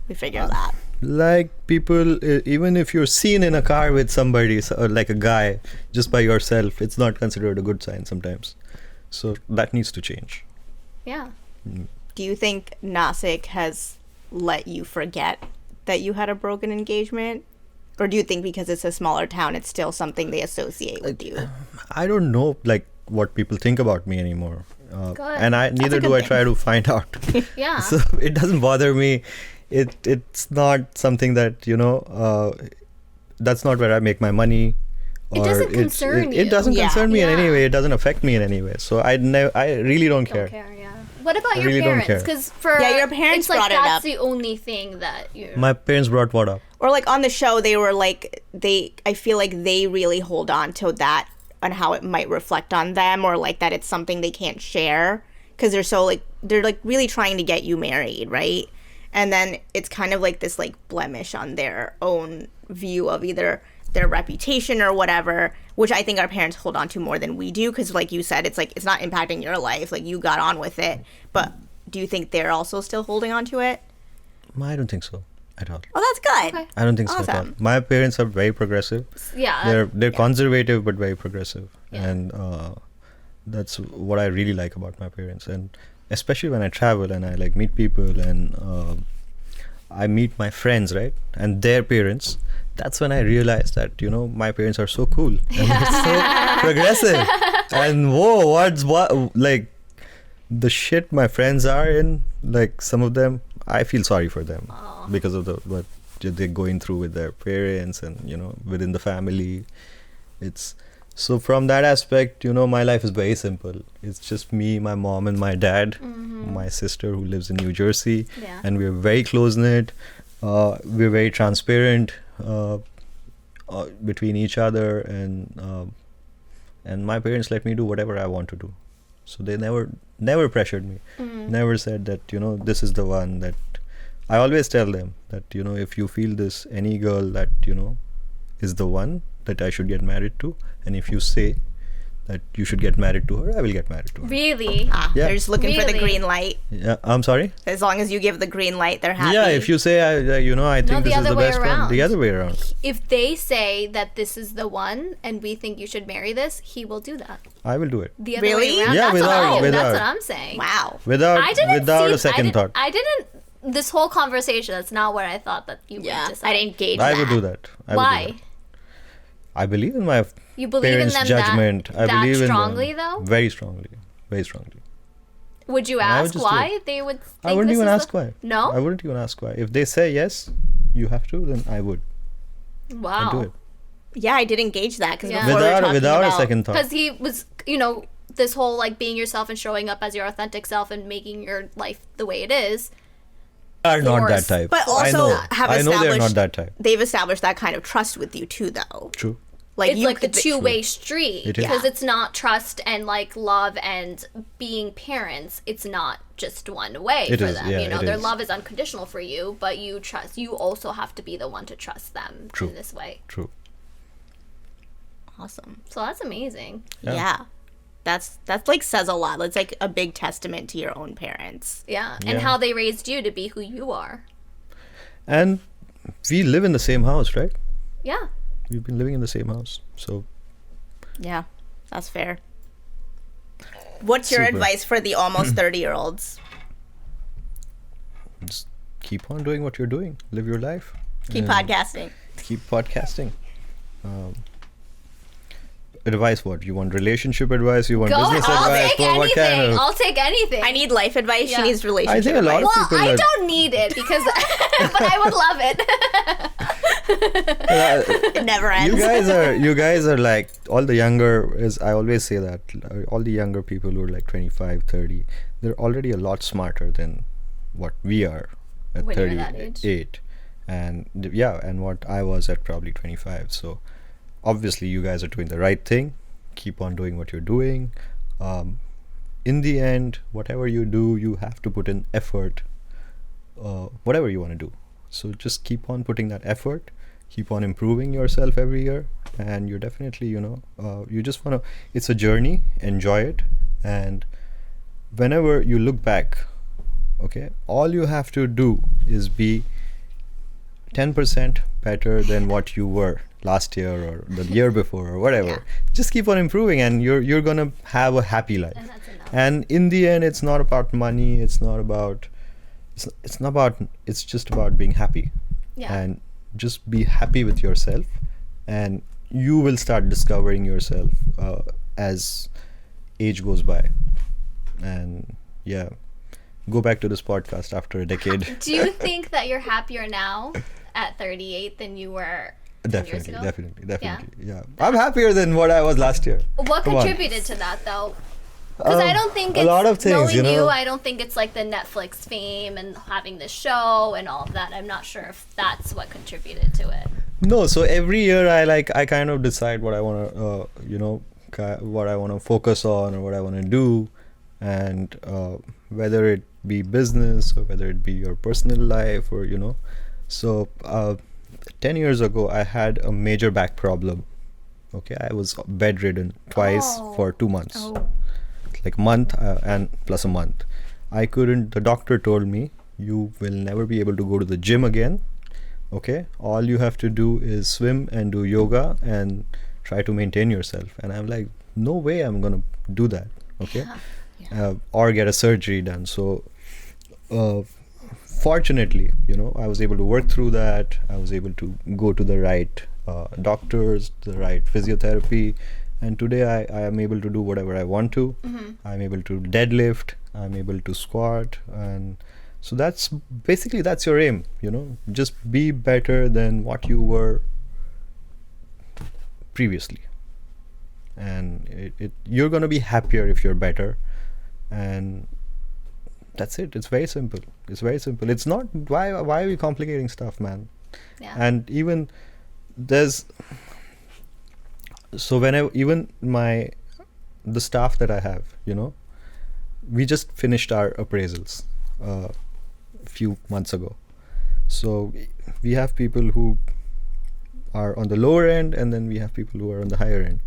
We figure that. Like people, even if you're seen in a car with somebody, like a guy, just by yourself, it's not considered a good sign sometimes. So that needs to change. Yeah. Do you think Nashik has let you forget that you had a broken engagement? Or do you think because it's a smaller town, it's still something they associate with you? I don't know like what people think about me anymore, Good. and neither good do I thing. try to find out. Yeah. So it doesn't bother me. It's not something that that's not where I make my money. It doesn't concern It you. doesn't Yeah. concern me in any Yeah. way. It doesn't affect me in any way. So I really don't care. Don't care, yeah. What about I your really don't parents? care. Because for Yeah, your parents it's like brought it that's up. the only thing that you. My parents brought what up? Or like on the show, they were like, I feel like they really hold on to that and how it might reflect on them, or like that it's something they can't share because they're like really trying to get you married, right? And then it's kind of like this like blemish on their own view of either their reputation or whatever, which I think our parents hold on to more than we do, because like you said, it's like it's not impacting your life, like you got on with it. But do you think they're also still holding on to it? I don't think so at all. Oh, that's good. Okay. I don't think so at all. Awesome. My parents are very progressive. Yeah. They're conservative but very progressive, Yeah. and that's what I really like about my parents. And especially when I travel and I like meet people, and I meet my friends, right, and their parents. That's when I realized that my parents are so cool and they're so progressive. And whoa, what like the shit my friends are in, like some of them, I feel sorry for them because of what they're going through with their parents and within the family. It's so from that aspect, my life is very simple. It's just me, my mom, and my dad, my sister who lives in New Jersey, Yeah. and we're very close knit. We're very transparent. between each other, and my parents let me do whatever I want to do. So they never pressured me, never said that, you know, this is the one. That I always tell them that, you know, if you feel this, any girl that, you know, is the one that I should get married to, and if you say that you should get married to her, I will get married to her. Really? Yeah. They're just looking for the Really? green light. Yeah, I'm sorry. As long as you give the green light, they're happy. Yeah, if you say, you know, I think the this is other the way best one. around. The other way around. If they say that this is the one and we think you should marry this, he will do that. I will do it The other Really? way around. Yeah, That's without- what I'm saying. Wow. without without a second thought. I didn't. This whole conversation, that's not where I thought that you Yeah, would decide. I didn't gauge I that. would do that. I would do Why? that. I believe in my You believe in parents' them judgment. I that believe strongly, in them. though? Very strongly. Very strongly. Would you I would ask just do why they would think I wouldn't this even is ask the... why. No? I wouldn't even ask why. If they say yes, you have to, then I would. Wow. I'd do it. Yeah, I didn't gauge that because Yeah. before we were talking Without a about, second thought. Because he was, you know, this whole like being yourself and showing up as your authentic self and making your life the way it is. Are not that course. type. But I also know. have I know they're established not that type. they've established that kind of trust with you too, though. True. Like It's you like the could be- two-way street It is. because Yeah. it's not trust and like love and being parents. It's not just one way It for is, them. yeah, you know, it their is. love is unconditional for you, but you trust. You also have to be the one to trust them True. in this way. True. Awesome. So that's amazing. Yeah. That's like says a lot. It's like a big testament to your own parents. Yeah, Yeah. and how they raised you to be who you are. And we live in the same house, right? Yeah. We've been living in the same house. So Yeah, that's fair. What's your Super. advice for the almost 30-year-olds? just keep on doing what you're doing. Live your life. Keep and podcasting. Keep podcasting. Advice what? You want relationship advice? You want Go. business I'll advice? take What anything. kind of... I'll take anything. I need life advice. Yeah. She needs relationship I think a lot of advice. Well, people I are- don't need it because, but I would love it. It never ends. you guys are like all the younger, as I always say that, all the younger people who are like 25, 30, they're already a lot smarter than what we are at When you're that age. 38. And and what I was at probably 25. So obviously you guys are doing the right thing. Keep on doing what you're doing. In the end, whatever you do, you have to put in effort, whatever you want to do. So just keep on putting that effort, keep on improving yourself every year, and you're definitely, you just want to, it's a journey, enjoy it. And whenever you look back, okay, all you have to do is be 10% better than what you were last year or the year before or whatever. Yeah. Just keep on improving, and you're gonna have a happy life. And that's enough. And in the end, it's not about money. It's not about. It's not about. It's just about being happy. Yeah. And just be happy with yourself, and you will start discovering yourself as age goes by. And yeah, go back to this podcast after a decade. Do you think that you're happier now at 38 than you were 10 years ago? Definitely. Yeah. I'm happier than what I was last year. What Come on. contributed to that though? Because I don't think a it's lot of things, knowing you know. I don't think it's like the Netflix fame and having this show and all of that. I'm not sure if that's what contributed to it. No, so every year I kind of decide what I want to, what I want to focus on or what I want to do, and whether it be business or whether it be your personal life or So 10 years ago, I had a major back problem. Okay, I was bedridden twice for 2 months. Oh. Like month and plus a month. I couldn't. The doctor told me you will never be able to go to the gym again. Okay, all you have to do is swim and do yoga and try to maintain yourself. And I'm like, no way I'm gonna do that. Okay, or get a surgery done. So fortunately, I was able to work through that. I was able to go to the right doctors, the right physiotherapy, and today I am able to do whatever I want to. I'm able to deadlift, I'm able to squat, and so that's your aim, just be better than what you were previously. And you're gonna be happier if you're better, and that's it. It's very simple. It's not why are we complicating stuff, man? Yeah. And even there's so when the staff that I have, we just finished our appraisals a few months ago. So we have people who are on the lower end, and then we have people who are on the higher end.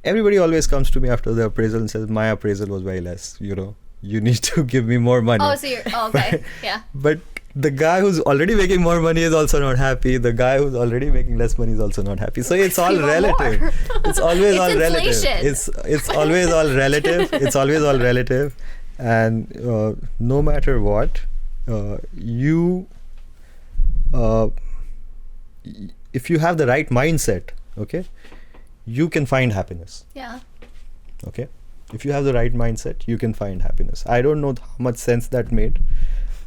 Everybody always comes to me after the appraisal and says, my appraisal was way less, you need to give me more money. Oh, so you're okay. Yeah. But the guy who's already making more money is also not happy. The guy who's already making less money is also not happy. So it's all relative. It's always all relative. It's always all relative. It's always all relative. And no matter what, if you have the right mindset, okay, you can find happiness. Yeah. Okay. If you have the right mindset, you can find happiness. I don't know how much sense that made,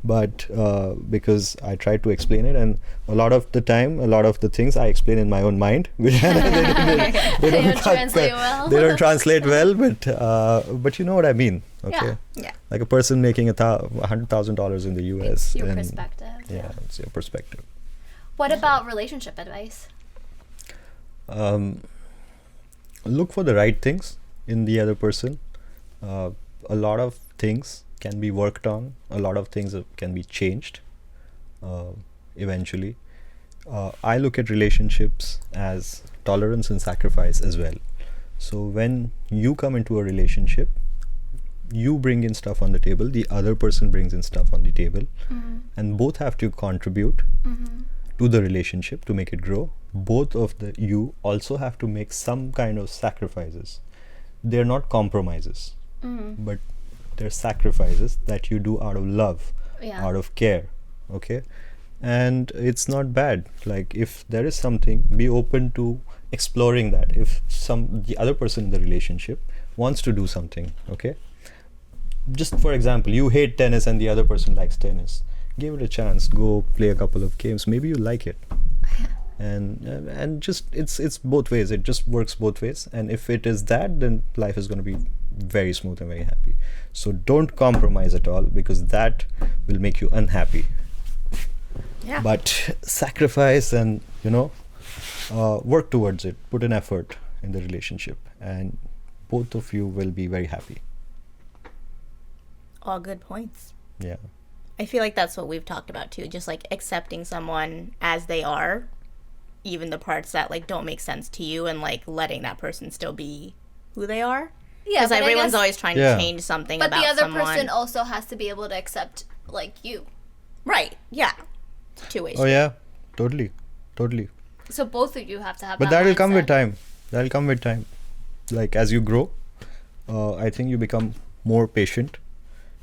but because I tried to explain it, and a lot of the time, a lot of the things I explain in my own mind, which they don't translate well. They don't translate well, but you know what I mean. Okay. Yeah. Like a person making $100,000 in the US. It's your perspective. Yeah, it's your perspective. What about relationship advice? Look for the right things in the other person. A lot of things can be worked on. A lot of things can be changed eventually. I look at relationships as tolerance and sacrifice as well. So when you come into a relationship, you bring in stuff on the table, the other person brings in stuff on the table, and both have to contribute to the relationship to make it grow. Both of you also have to make some kind of sacrifices. They're not compromises, but they're sacrifices that you do out of love, out of care. Okay. And it's not bad. Like, if there is something, be open to exploring that. If the other person in the relationship wants to do something, okay, just for example, you hate tennis and the other person likes tennis, give it a chance. Go play a couple of games. Maybe you like it. And just it's both ways. It just works both ways. And if it is that, then life is going to be very smooth and very happy. So don't compromise at all, because that will make you unhappy. Yeah. But sacrifice and work towards it. Put an effort in the relationship, and both of you will be very happy. All good points. Yeah. I feel like that's what we've talked about too. Just like accepting someone as they are, even the parts that like don't make sense to you, and like letting that person still be who they are. Yeah, because everyone's always trying to change something about someone. But the other person also has to be able to accept like you. Right. Yeah. Two-way street. Oh yeah, totally. So both of you have to have. But that will come with time. That'll come with time. Like, as you grow, I think you become more patient.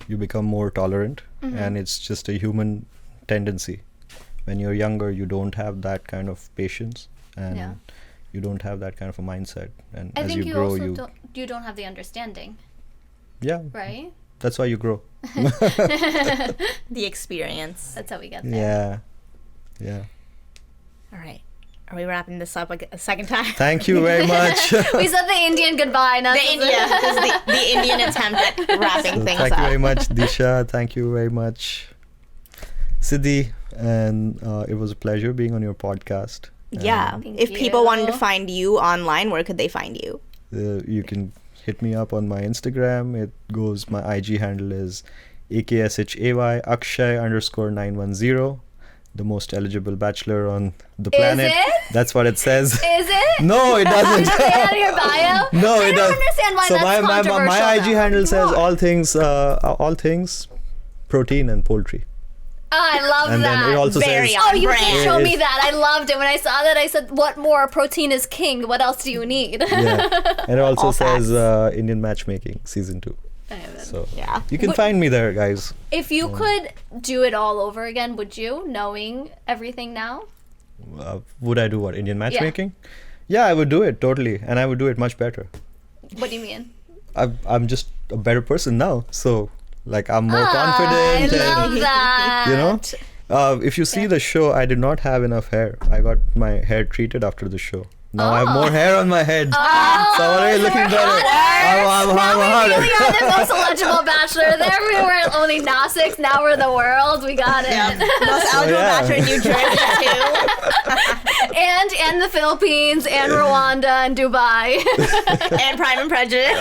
You become more tolerant, and it's just a human tendency. When you're younger, you don't have that kind of patience, and you don't have that kind of a mindset. And I as think you grow, you don't have the understanding. Yeah. Right? That's why you grow. The experience. That's how we get there. Yeah. All right. Are we wrapping this up a second time? Thank you very much. We said the Indian goodbye. Not the Indian attempt at wrapping things up. Thank you very much, Disha. Thank you very much, Siddhi. And it was a pleasure being on your podcast. Yeah. If people wanted to find you online, where could they find you? You can hit me up on my Instagram. My IG handle is AKSHAY Akshay_910. The most eligible bachelor on the planet. Is it? That's what it says. Is it? No, it doesn't. Does it say on your bio? No, it doesn't. I don't understand why that's controversial. My IG handle says all things protein and poultry. Oh, I love and that. Then it also says, you can show me that. I loved it. When I saw that, I said, what more? Protein is king. What else do you need? Yeah. And it also says Indian Matchmaking Season 2. So you can find me there, guys. If you could do it all over again, would you, knowing everything now? Would I do what? Indian Matchmaking? Yeah, I would do it, totally. And I would do it much better. What do you mean? I'm just a better person now. So, like, I'm more confident. I love that. If you see the show, I did not have enough hair. I got my hair treated after the show. Now I have more hair on my head. So I'm already looking better. I'm we really are the most eligible bachelor. There we were only Nashik. Now we're the world. We got it. Most eligible bachelor in New Jersey too. and the Philippines and Rwanda and Dubai. And Pride and Prejudice.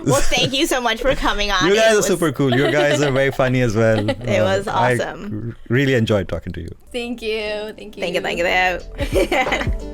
Well, thank you so much for coming on. You guys are super cool. You guys are very funny as well. It was awesome. I really enjoyed talking to you. Thank you. Thank you.